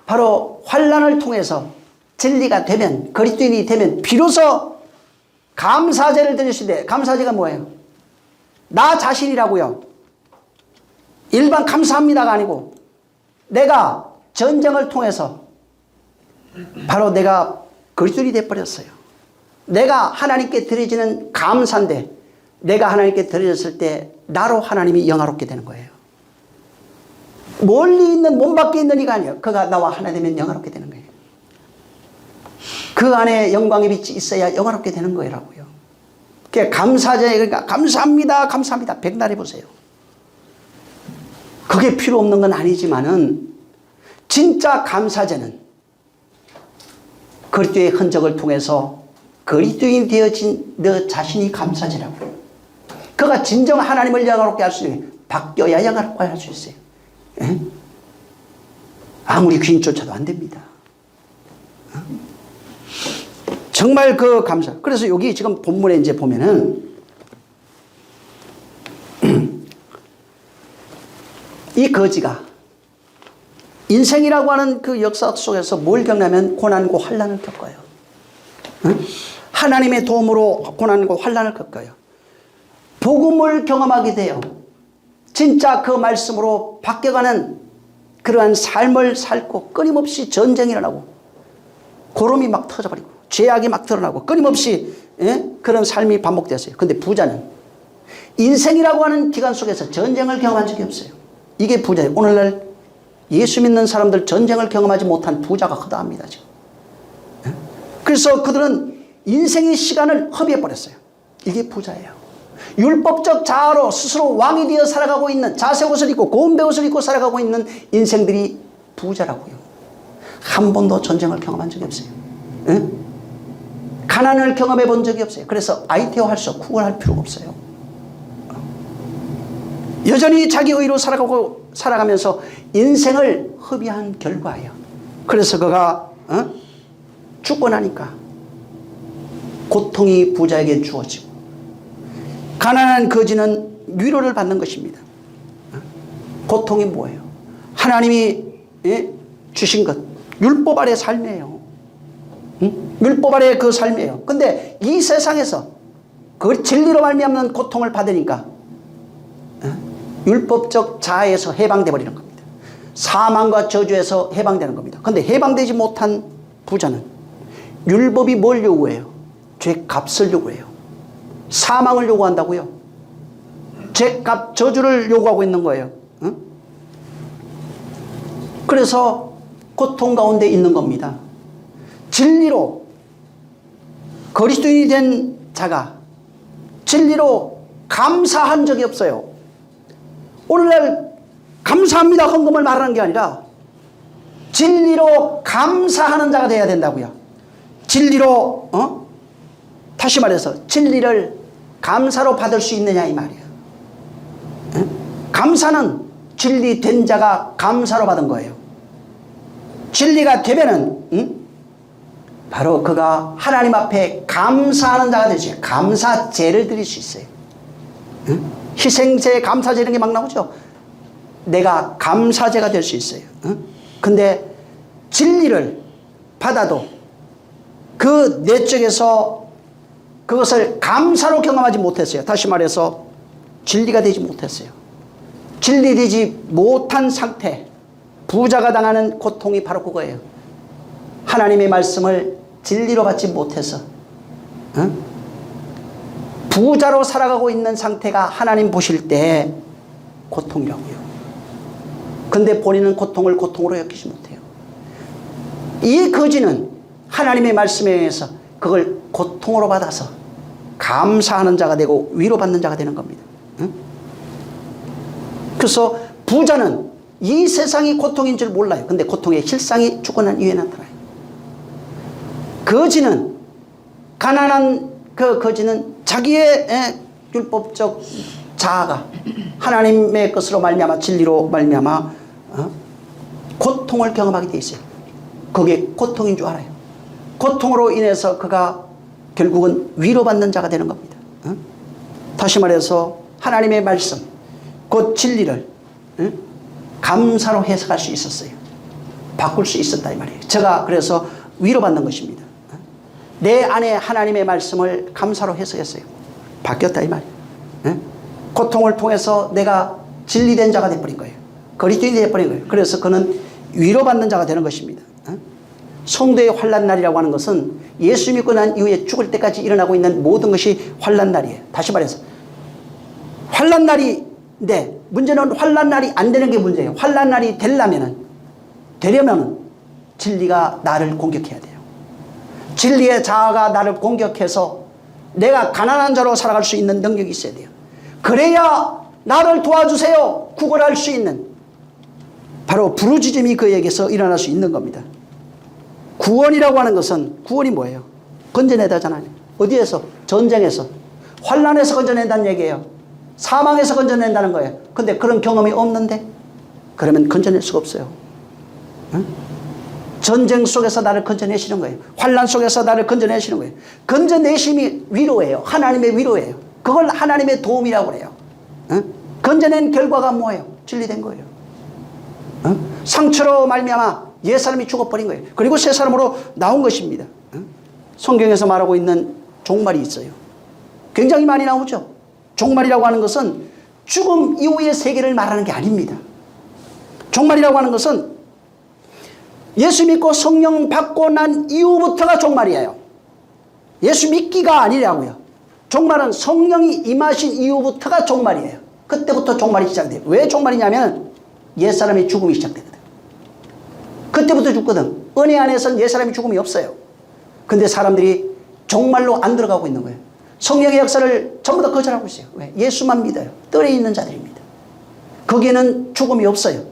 [SPEAKER 1] 바로 환난을 통해서 진리가 되면 그리스도인이 되면 비로소 감사제를 드리시되 감사제가 뭐예요? 나 자신이라고요. 일반 감사합니다가 아니고 내가 전쟁을 통해서 바로 내가 그리스도인이 되어버렸어요. 내가 하나님께 드려지는 감사인데 내가 하나님께 드려졌을 때 나로 하나님이 영화롭게 되는 거예요. 멀리 있는 몸 밖에 있는 이가 아니에요. 그가 나와 하나 되면 영화롭게 되는 거예요. 그 안에 영광의 빛이 있어야 영화롭게 되는 거라고요. 그러니까 감사제, 그러니까 감사합니다, 감사합니다. 백날 해보세요. 그게 필요 없는 건 아니지만은 진짜 감사제는 그리스도의 흔적을 통해서 그리스도인 되어진 너 자신이 감사제라고요. 그가 진정 하나님을 영화롭게 할 수 있는 바뀌어야 영화롭게 할 수 있어요. 에? 아무리 귀인 쫓아도 안 됩니다. 정말 그 감사. 그래서 여기 지금 본문에 이제 보면은 이 거지가 인생이라고 하는 그 역사 속에서 뭘 겪냐면 고난과 환난을 겪어요. 응? 하나님의 도움으로 고난과 환난을 겪어요. 복음을 경험하게 돼요. 진짜 그 말씀으로 바뀌어가는 그러한 삶을 살고 끊임없이 전쟁이 일어나고 고름이 막 터져버리고 죄악이 막 드러나고 끊임없이 그런 삶이 반복되었어요. 그런데 부자는 인생이라고 하는 기간 속에서 전쟁을 경험한 적이 없어요. 이게 부자예요. 오늘날 예수 믿는 사람들 전쟁을 경험하지 못한 부자가 허다합니다, 지금. 그래서 그들은 인생의 시간을 허비해버렸어요. 이게 부자예요. 율법적 자아로 스스로 왕이 되어 살아가고 있는, 자색 옷을 입고 고운 배옷을 입고 살아가고 있는 인생들이 부자라고요. 한 번도 전쟁을 경험한 적이 없어요. 가난을 경험해 본 적이 없어요. 그래서 아이테오 할 수 없고 구걸할 필요가 없어요. 여전히 자기 의로 살아가면서 인생을 허비한 결과예요. 그래서 그가 죽고 나니까 고통이 부자에게 주어지고 가난한 거지는 위로를 받는 것입니다. 고통이 뭐예요? 하나님이 주신 것, 율법 아래 삶이에요. 율법 아래 그 삶이에요. 근데 이 세상에서 그 진리로 말미암는 고통을 받으니까 율법적 자아에서 해방돼 버리는 겁니다. 사망과 저주에서 해방되는 겁니다. 근데 해방되지 못한 부자는 율법이 뭘 요구해요? 죄값을 요구해요. 사망을 요구한다고요. 죄값, 저주를 요구하고 있는 거예요. 그래서 고통 가운데 있는 겁니다. 진리로 그리스도인이 된 자가 진리로 감사한 적이 없어요. 오늘날 감사합니다 헌금을 말하는 게 아니라 진리로 감사하는 자가 되어야 된다고요. 진리로 다시 말해서 진리를 감사로 받을 수 있느냐 이 말이에요. 감사는 진리 된 자가 감사로 받은 거예요. 진리가 되면은 바로 그가 하나님 앞에 감사하는 자가 되죠. 감사제를 드릴 수 있어요. 희생제, 감사제 이런 게 막 나오죠. 내가 감사제가 될 수 있어요. 근데 진리를 받아도 그 내적에서 그것을 감사로 경험하지 못했어요. 다시 말해서 진리가 되지 못했어요. 진리되지 못한 상태, 부자가 당하는 고통이 바로 그거예요. 하나님의 말씀을 진리로 받지 못해서 부자로 살아가고 있는 상태가 하나님 보실 때 고통이라고요. 근데 본인은 고통을 고통으로 여기지 못해요. 이 거지는 하나님의 말씀에 의해서 그걸 고통으로 받아서 감사하는 자가 되고 위로받는 자가 되는 겁니다. 그래서 부자는 이 세상이 고통인 줄 몰라요. 근데 고통의 실상이 죽고 난 이후에 나타나요. 거지는, 가난한 그 거지는 자기의 율법적 자아가 하나님의 것으로 말미암아 진리로 말미암아 고통을 경험하게 돼 있어요. 그게 고통인 줄 알아요. 고통으로 인해서 그가 결국은 위로받는 자가 되는 겁니다. 다시 말해서 하나님의 말씀, 곧 진리를 감사로 해석할 수 있었어요. 바꿀 수 있었다 이 말이에요. 제가 그래서 위로받는 것입니다. 내 안에 하나님의 말씀을 감사로 해석했어요. 바뀌었다 이 말이에요. 고통을 통해서 내가 진리된 자가 되어버린 거예요. 그리스도인이 되어버린 거예요. 그래서 그는 위로받는 자가 되는 것입니다. 성도의 환난 날이라고 하는 것은 예수 믿고 난 이후에 죽을 때까지 일어나고 있는 모든 것이 환난 날이에요. 다시 말해서 환난 날인데 문제는 환난 날이 안 되는 게 문제예요. 환난 날이 되려면은 진리가 나를 공격해야 돼요. 진리의 자아가 나를 공격해서 내가 가난한 자로 살아갈 수 있는 능력이 있어야 돼요. 그래야 나를 도와주세요 구걸할 수 있는 바로 부르짖음이 그에게서 일어날 수 있는 겁니다. 구원이라고 하는 것은, 구원이 뭐예요? 건져내다잖아요. 어디에서? 전쟁에서, 환난에서 건져낸다는 얘기예요. 사망에서 건져낸다는 거예요. 근데 그런 경험이 없는데 그러면 건져낼 수가 없어요. 전쟁 속에서 나를 건져내시는 거예요. 환난 속에서 나를 건져내시는 거예요. 건져내심이 위로예요. 하나님의 위로예요. 그걸 하나님의 도움이라고 그래요. 건져낸 결과가 뭐예요? 진리된 거예요. 상처로 말미암아 옛사람이 죽어버린 거예요. 그리고 새 사람으로 나온 것입니다. 성경에서 말하고 있는 종말이 있어요. 굉장히 많이 나오죠. 종말이라고 하는 것은 죽음 이후의 세계를 말하는 게 아닙니다. 종말이라고 하는 것은 예수 믿고 성령 받고 난 이후부터가 종말이에요. 예수 믿기가 아니라고요. 종말은 성령이 임하신 이후부터가 종말이에요. 그때부터 종말이 시작돼요. 왜 종말이냐면 옛사람의 죽음이 시작되거든. 그때부터 죽거든. 은혜 안에서는 옛사람이 죽음이 없어요. 근데 사람들이 종말로 안 들어가고 있는 거예요. 성령의 역사를 전부 다 거절하고 있어요. 왜? 예수만 믿어요. 뜰에 있는 자들입니다. 거기에는 죽음이 없어요.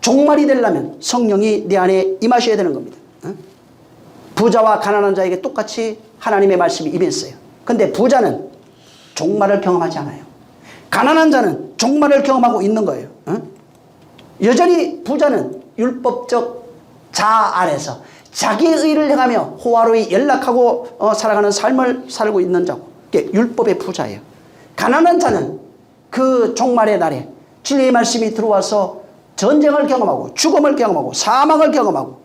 [SPEAKER 1] 종말이 되려면 성령이 내 안에 임하셔야 되는 겁니다. 부자와 가난한 자에게 똑같이 하나님의 말씀이 임했어요. 근데 부자는 종말을 경험하지 않아요. 가난한 자는 종말을 경험하고 있는 거예요. 여전히 부자는 율법적 자아 안에서 자기의 의를 행하며 호화로이 연락하고 살아가는 삶을 살고 있는 자고, 이게 율법의 부자예요. 가난한 자는 그 종말의 날에 진리의 말씀이 들어와서 전쟁을 경험하고 죽음을 경험하고 사망을 경험하고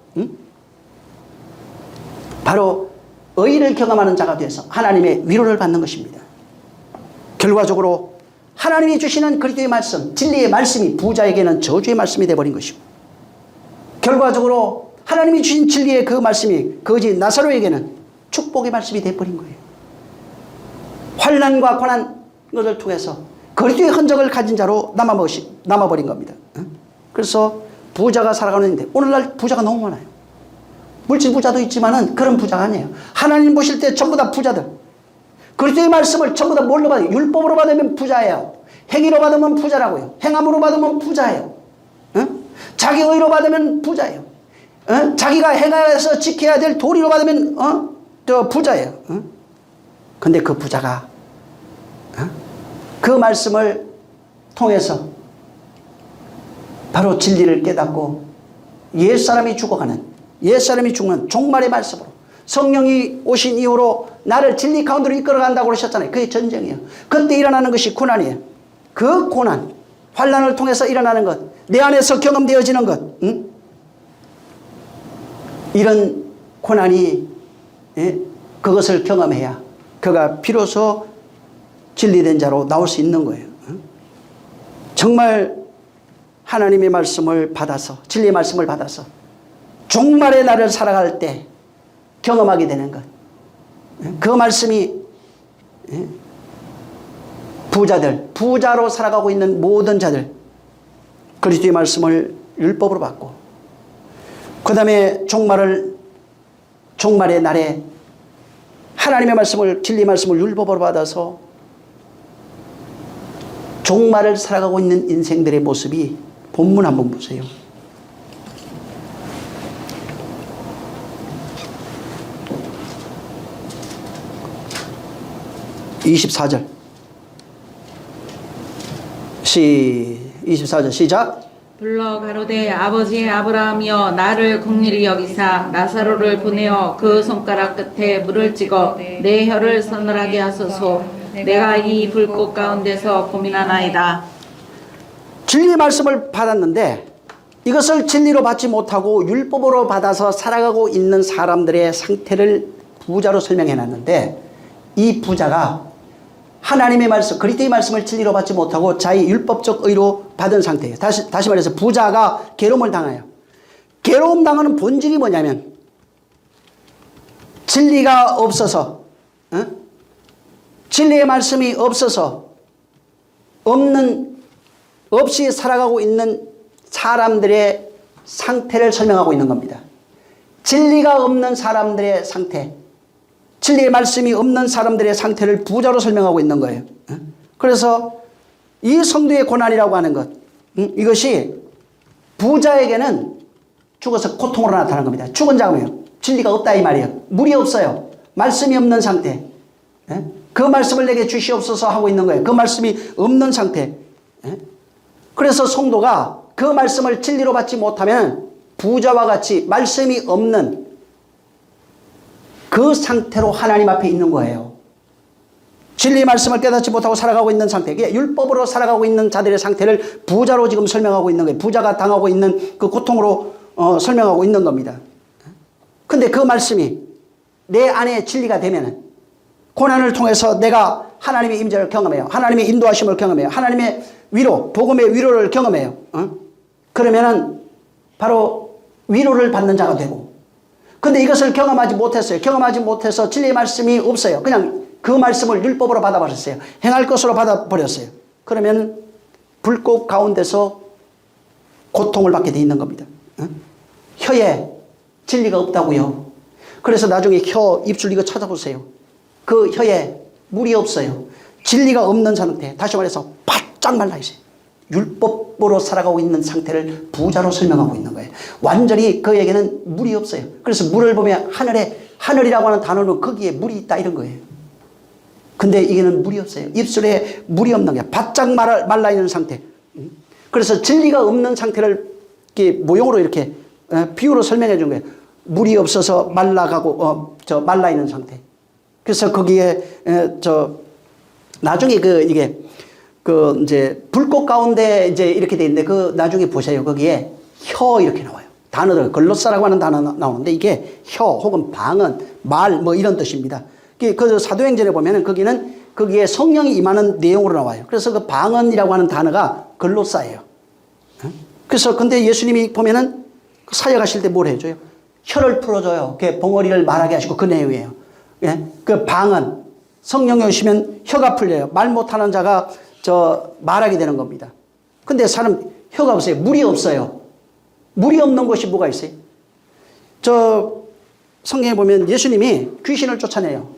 [SPEAKER 1] 바로 의를 경험하는 자가 돼서 하나님의 위로를 받는 것입니다. 결과적으로 하나님이 주시는 그리스도의 말씀, 진리의 말씀이 부자에게는 저주의 말씀이 되어버린 것이고, 결과적으로 하나님이 주신 진리의 그 말씀이 거지 나사로에게는 축복의 말씀이 되어버린 거예요. 환난과 고난 것을 통해서 그리스도의 흔적을 가진 자로 남아버린 겁니다. 그래서 부자가 살아가는데 오늘날 부자가 너무 많아요. 물질 부자도 있지만은 그런 부자가 아니에요. 하나님 보실 때 전부 다 부자들. 그리스도의 말씀을 전부 다 뭘로 받아요? 율법으로 받으면 부자예요. 행위로 받으면 부자라고요. 행함으로 받으면 부자예요. 자기 의로 받으면 부자예요. 자기가 행하여서 지켜야 될 도리로 받으면 저 부자예요. 근데 그 부자가 그 말씀을 통해서 바로 진리를 깨닫고 옛사람이 죽는 종말의 말씀으로 성령이 오신 이후로 나를 진리 가운데로 이끌어간다고 그러셨잖아요. 그게 전쟁이에요. 그때 일어나는 것이 고난이에요. 그 고난, 환난을 통해서 일어나는 것, 내 안에서 경험되어지는 것, 이런 고난이, 그것을 경험해야 그가 비로소 진리된 자로 나올 수 있는 거예요. 정말 하나님의 말씀을 받아서, 진리의 말씀을 받아서 종말의 날을 살아갈 때 경험하게 되는 것, 그 말씀이 부자로 살아가고 있는 모든 자들, 그리스도의 말씀을 율법으로 받고, 그 다음에 종말의 날에 하나님의 말씀을, 진리의 말씀을 율법으로 받아서 종말을 살아가고 있는 인생들의 모습이, 본문 한번 보세요. 24절. 24절 시작.
[SPEAKER 2] 불러 가로되 아버지 아브라함이여 나를 긍휼히 여기사 나사로를 보내어 그 손가락 끝에 물을 찍어 내 혀를 서늘하게 하소서. 내가 이 불꽃 가운데서 고민하나이다.
[SPEAKER 1] 진리의 말씀을 받았는데 이것을 진리로 받지 못하고 율법으로 받아서 살아가고 있는 사람들의 상태를 부자로 설명해 놨는데, 이 부자가 하나님의 말씀, 그리스도의 말씀을 진리로 받지 못하고 자기 율법적 의로 받은 상태예요. 다시 말해서 부자가 괴로움을 당해요. 괴로움 당하는 본질이 뭐냐면 진리가 없어서, 진리의 말씀이 없어서 없이 살아가고 있는 사람들의 상태를 설명하고 있는 겁니다. 진리가 없는 사람들의 상태, 진리의 말씀이 없는 사람들의 상태를 부자로 설명하고 있는 거예요. 그래서 이 성도의 고난이라고 하는 것, 이것이 부자에게는 죽어서 고통으로 나타나는 겁니다. 죽은 자가요, 진리가 없다 이 말이에요. 물이 없어요. 말씀이 없는 상태. 그 말씀을 내게 주시옵소서 하고 있는 거예요. 그 말씀이 없는 상태. 그래서 성도가 그 말씀을 진리로 받지 못하면 부자와 같이 말씀이 없는 그 상태로 하나님 앞에 있는 거예요. 진리의 말씀을 깨닫지 못하고 살아가고 있는 상태, 율법으로 살아가고 있는 자들의 상태를 부자로 지금 설명하고 있는 거예요. 부자가 당하고 있는 그 고통으로 설명하고 있는 겁니다. 근데 그 말씀이 내 안에 진리가 되면은 고난을 통해서 내가 하나님의 임재를 경험해요. 하나님의 인도하심을 경험해요. 하나님의 위로, 복음의 위로를 경험해요. 그러면은 바로 위로를 받는 자가 되고, 근데 이것을 경험하지 못했어요. 경험하지 못해서 진리의 말씀이 없어요. 그냥 그 말씀을 율법으로 받아버렸어요. 행할 것으로 받아버렸어요. 그러면 불꽃 가운데서 고통을 받게 돼 있는 겁니다. 혀에 진리가 없다고요. 그래서 나중에 혀, 입술 이거 찾아보세요. 그 혀에 물이 없어요. 진리가 없는 상태, 다시 말해서 바짝 말라 있어요. 율법으로 살아가고 있는 상태를 부자로 설명하고 있는 거예요. 완전히 그에게는 물이 없어요. 그래서 물을 보면 하늘이라고 하는 단어는 거기에 물이 있다 이런 거예요. 근데 이게는 물이 없어요. 입술에 물이 없는 거예요. 바짝 말라 있는 상태. 그래서 진리가 없는 상태를 이렇게 모형으로 이렇게 비유로 설명해 준 거예요. 물이 없어서 말라가고 말라 있는 상태. 그래서 거기에 나중에 이게 이제 불꽃 가운데 이제 이렇게 돼 있는데 나중에 보세요. 거기에 혀 이렇게 나와요. 단어들 글로사라고 하는 단어 나오는데 이게 혀 혹은 방언, 말 뭐 이런 뜻입니다. 그 사도행전에 보면은 거기에 성령이 임하는 내용으로 나와요. 그래서 그 방언이라고 하는 단어가 글로사예요. 그래서 근데 예수님이 보면은 사역하실 때 뭘 해줘요? 혀를 풀어줘요. 그 벙어리를 말하게 하시고 그 내용이에요. 예? 그 방언, 성령이 오시면 혀가 풀려요. 말 못하는 자가 말하게 되는 겁니다. 근데 사람 혀가 없어요. 물이 없어요. 물이 없는 곳이 뭐가 있어요? 성경에 보면 예수님이 귀신을 쫓아내요.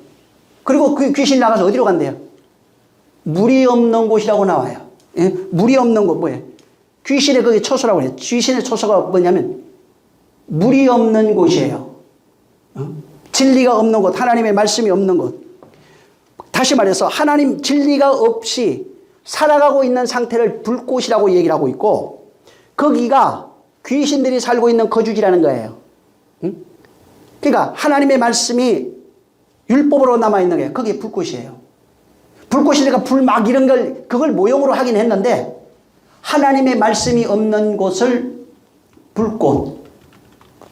[SPEAKER 1] 그리고 그 귀신이 나가서 어디로 간대요? 물이 없는 곳이라고 나와요. 예? 물이 없는 곳 뭐예요? 귀신의 거기 초소라고 해요. 귀신의 초소가 뭐냐면 물이 없는 곳이에요. 진리가 없는 곳, 하나님의 말씀이 없는 곳. 다시 말해서 하나님 진리가 없이 살아가고 있는 상태를 불꽃이라고 얘기를 하고 있고 거기가 귀신들이 살고 있는 거주지라는 거예요. 그러니까 하나님의 말씀이 율법으로 남아있는 거예요. 그게 불꽃이에요. 불꽃이니까 불막 이런 그걸 모형으로 하긴 했는데 하나님의 말씀이 없는 곳을 불꽃,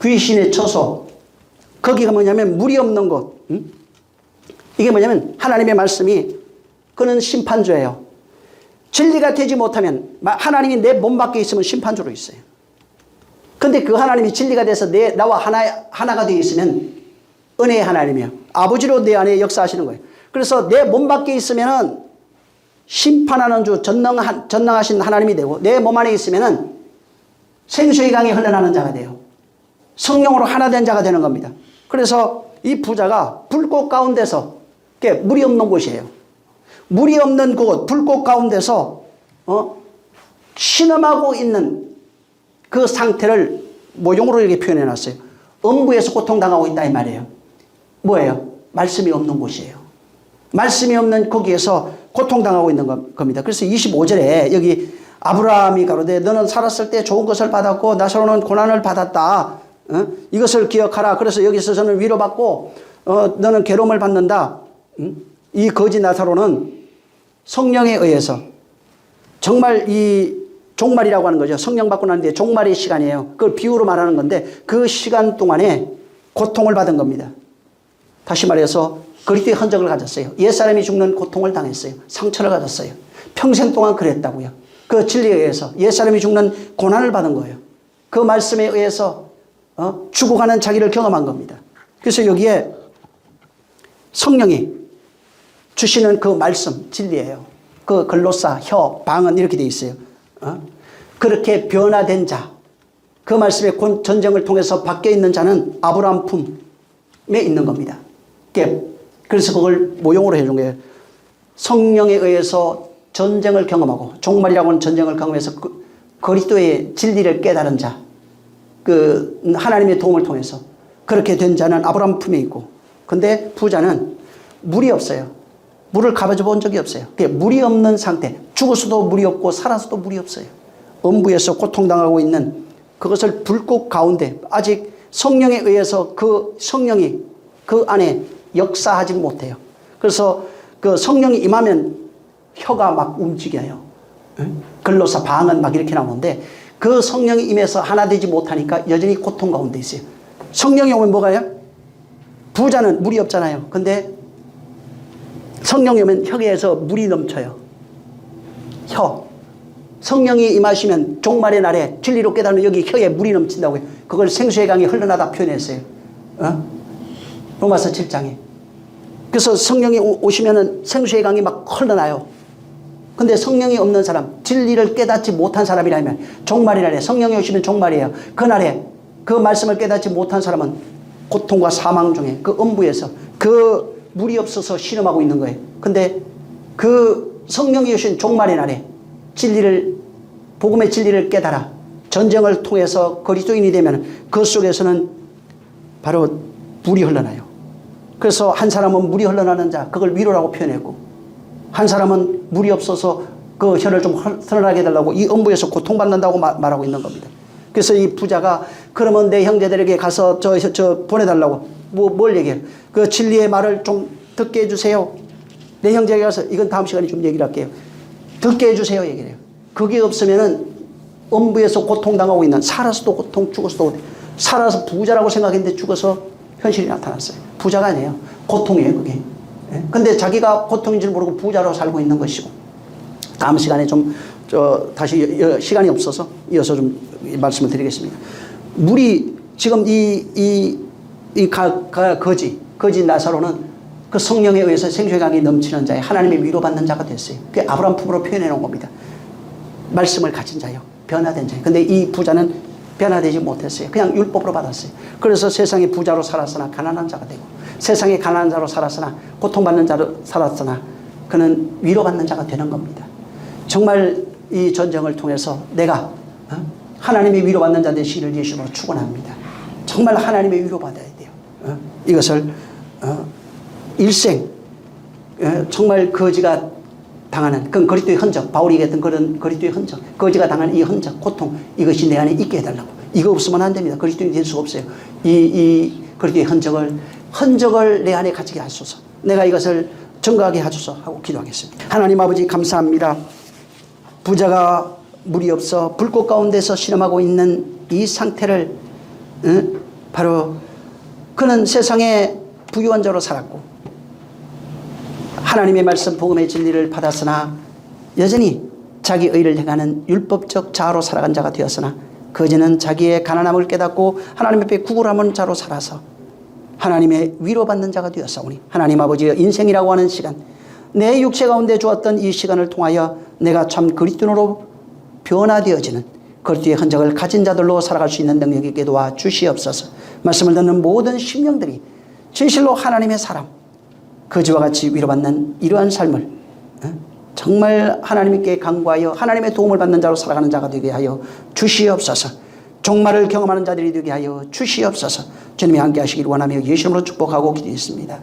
[SPEAKER 1] 귀신의 처소, 거기가 뭐냐면 물이 없는 곳. 이게 뭐냐면 하나님의 말씀이 그는 심판조예요. 진리가 되지 못하면 하나님이 내 몸 밖에 있으면 심판조로 있어요. 근데 그 하나님이 진리가 돼서 나와 하나가 되어 있으면 은혜의 하나님이요. 아버지로 내 안에 역사하시는 거예요. 그래서 내 몸 밖에 있으면은 심판하는 주 전능하신 하나님이 되고 내 몸 안에 있으면은 생수의 강이 흘러나는 자가 돼요. 성령으로 하나 된 자가 되는 겁니다. 그래서 이 부자가 불꽃 가운데서 물이 없는 곳이에요. 물이 없는 곳, 불꽃 가운데서 신음하고 있는 그 상태를 모형으로 이렇게 표현해 놨어요. 음부에서 고통당하고 있다 이 말이에요. 뭐예요? 말씀이 없는 곳이에요. 말씀이 없는 거기에서 고통당하고 있는 겁니다. 그래서 25절에 여기 아브라함이 가로되 너는 살았을 때 좋은 것을 받았고 나사로는 고난을 받았다. 이것을 기억하라. 그래서 여기서 저는 위로받고 너는 괴로움을 받는다. 이 거지 나사로는 성령에 의해서 정말 이 종말이라고 하는 거죠. 성령 받고 나는데 종말의 시간이에요. 그걸 비유로 말하는 건데 그 시간 동안에 고통을 받은 겁니다. 다시 말해서 그리스도의 흔적을 가졌어요. 옛사람이 죽는 고통을 당했어요. 상처를 가졌어요. 평생 동안 그랬다고요. 그 진리에 의해서 옛사람이 죽는 고난을 받은 거예요. 그 말씀에 의해서 죽어가는 자기를 경험한 겁니다. 그래서 여기에 성령이 주시는 그 말씀 진리예요. 그 글로사, 혀, 방언 이렇게 돼 있어요. 그렇게 변화된 자, 그 말씀의 전쟁을 통해서 바뀌어 있는 자는 아브라함 품에 있는 겁니다. 그래서 그걸 모형으로 해준 거예요. 성령에 의해서 전쟁을 경험하고 종말이라고 하는 전쟁을 경험해서 그리스도의 진리를 깨달은 자, 그 하나님의 도움을 통해서 그렇게 된 자는 아브라함 품에 있고, 근데 부자는 물이 없어요. 물을 가봐줘 본 적이 없어요. 물이 없는 상태, 죽어서도 물이 없고 살아서도 물이 없어요. 음부에서 고통당하고 있는 그것을 불꽃 가운데 아직 성령에 의해서 그 성령이 그 안에 역사하지 못해요. 그래서 그 성령이 임하면 혀가 막 움직여요. 글로사 방언 막 이렇게 나오는데 그 성령이 임해서 하나 되지 못하니까 여전히 고통 가운데 있어요. 성령이 오면 뭐가요? 부자는 물이 없잖아요. 근데 성령이 오면 혀에서 물이 넘쳐요. 혀. 성령이 임하시면 종말의 날에 진리로 깨달으면 여기 혀에 물이 넘친다고요. 그걸 생수의 강이 흘러나다 표현했어요. 로마서 7장에. 그래서 성령이 오시면은 생수의 강이 막 흘러나요. 근데 성령이 없는 사람, 진리를 깨닫지 못한 사람이라면 종말의 날에 성령이 오시면 종말이에요. 그날에 그 말씀을 깨닫지 못한 사람은 고통과 사망 중에 그 음부에서 그 물이 없어서 신음하고 있는 거예요. 근데 그 성령이 주신 종말의 날에 진리를, 복음의 진리를 깨달아 전쟁을 통해서 그리스도인이 되면 그 속에서는 바로 물이 흘러나요. 그래서 한 사람은 물이 흘러나는 자, 그걸 위로라고 표현했고, 한 사람은 물이 없어서 그 혀를 좀 선하게 해달라고 이 음부에서 고통받는다고 말하고 있는 겁니다. 그래서 이 부자가 그러면 내 형제들에게 가서 저 보내달라고 뭘 얘기해요? 그 진리의 말을 좀 듣게 해주세요. 내 형제에게 가서, 이건 다음 시간에 좀 얘기를 할게요. 듣게 해주세요 얘기를 해요. 그게 없으면은 음부에서 고통당하고 있는, 살아서도 고통, 죽어서도 고통. 살아서 부자라고 생각했는데 죽어서 현실이 나타났어요. 부자가 아니에요. 고통이에요 그게. 근데 자기가 고통인 줄 모르고 부자로 살고 있는 것이고. 다음 시간에 좀 다시 시간이 없어서 이어서 좀 말씀을 드리겠습니다. 물이 지금 거지 나사로는 그 성령에 의해서 생수의 넘치는 자에 하나님의 위로받는 자가 됐어요. 그게 아브라함 품으로 표현해 놓은 겁니다. 말씀을 가진 자요, 변화된 자요. 근데 이 부자는 변화되지 못했어요. 그냥 율법으로 받았어요. 그래서 세상에 부자로 살았으나 가난한 자가 되고, 세상에 가난한 자로 살았으나 고통받는 자로 살았으나 그는 위로받는 자가 되는 겁니다. 정말 이 전쟁을 통해서 내가 하나님의 위로받는 자 되시기를 예수님으로 축원합니다. 정말 하나님의 위로받아야 돼요. 이것을 일생 정말 거지가 당하는 그건 그리스도의 흔적, 바울이 얘기했던 그런 그리스도의 흔적, 거지가 당하는 이 흔적, 고통, 이것이 내 안에 있게 해달라고. 이거 없으면 안 됩니다. 그리스도인이 될 수가 없어요. 이 그리스도의 흔적을 내 안에 가지게 하소서. 내가 이것을 증거하게 하소서 하고 기도하겠습니다. 하나님 아버지 감사합니다. 부자가 물이 없어 불꽃 가운데서 신음하고 있는 이 상태를 바로 그는 세상에 부유한 자로 살았고 하나님의 말씀 복음의 진리를 받았으나 여전히 자기 의를 행하는 율법적 자아로 살아간 자가 되었으나 거지는 자기의 가난함을 깨닫고 하나님 앞에 구걸하는 자로 살아서 하나님의 위로받는 자가 되었사오니 하나님 아버지의 인생이라고 하는 시간, 내 육체 가운데 주었던 이 시간을 통하여 내가 참 그리스도인으로 변화되어지는 그리스도의 흔적을 가진 자들로 살아갈 수 있는 능력이 있게 도와 주시옵소서. 말씀을 듣는 모든 심령들이 진실로 하나님의 사람, 거지와 같이 위로받는 이러한 삶을 정말 하나님께 간구하여 하나님의 도움을 받는 자로 살아가는 자가 되게 하여 주시옵소서. 종말을 경험하는 자들이 되게 하여 주시옵소서. 주님이 함께 하시길 원하며 예수님으로 축복하고 기도했습니다.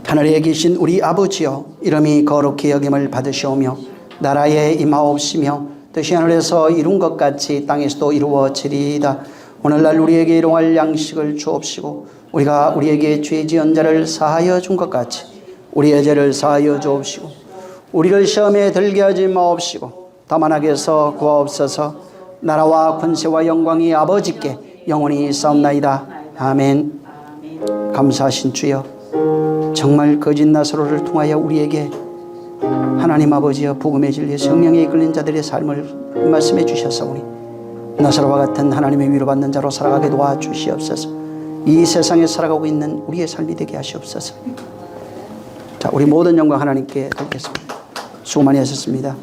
[SPEAKER 1] 하늘에 계신 우리 아버지여, 이름이 거룩히 여김을 받으시오며 나라에 임하옵시며 뜻이 하늘에서 이룬 것 같이 땅에서도 이루어지리이다. 오늘날 우리에게 일용할 양식을 주옵시고 우리가 우리에게 죄 지은 자를 사하여 준 것 같이 우리의 죄를 사하여 주옵시고 우리를 시험에 들게 하지 마옵시고 다만 악에서 구하옵소서. 나라와 권세와 영광이 아버지께 영원히 있사옵나이다. 아멘. 감사하신 주여, 정말 거짓 나사로를 통하여 우리에게 하나님 아버지여 복음의 진리 성령에 이끌린 자들의 삶을 말씀해 주셨사오니 나사로와 같은 하나님의 위로받는 자로 살아가게 도와주시옵소서. 이 세상에 살아가고 있는 우리의 삶이 되게 하시옵소서. 자, 우리 모든 영광 하나님께 드리겠습니다. 수고 많이 하셨습니다.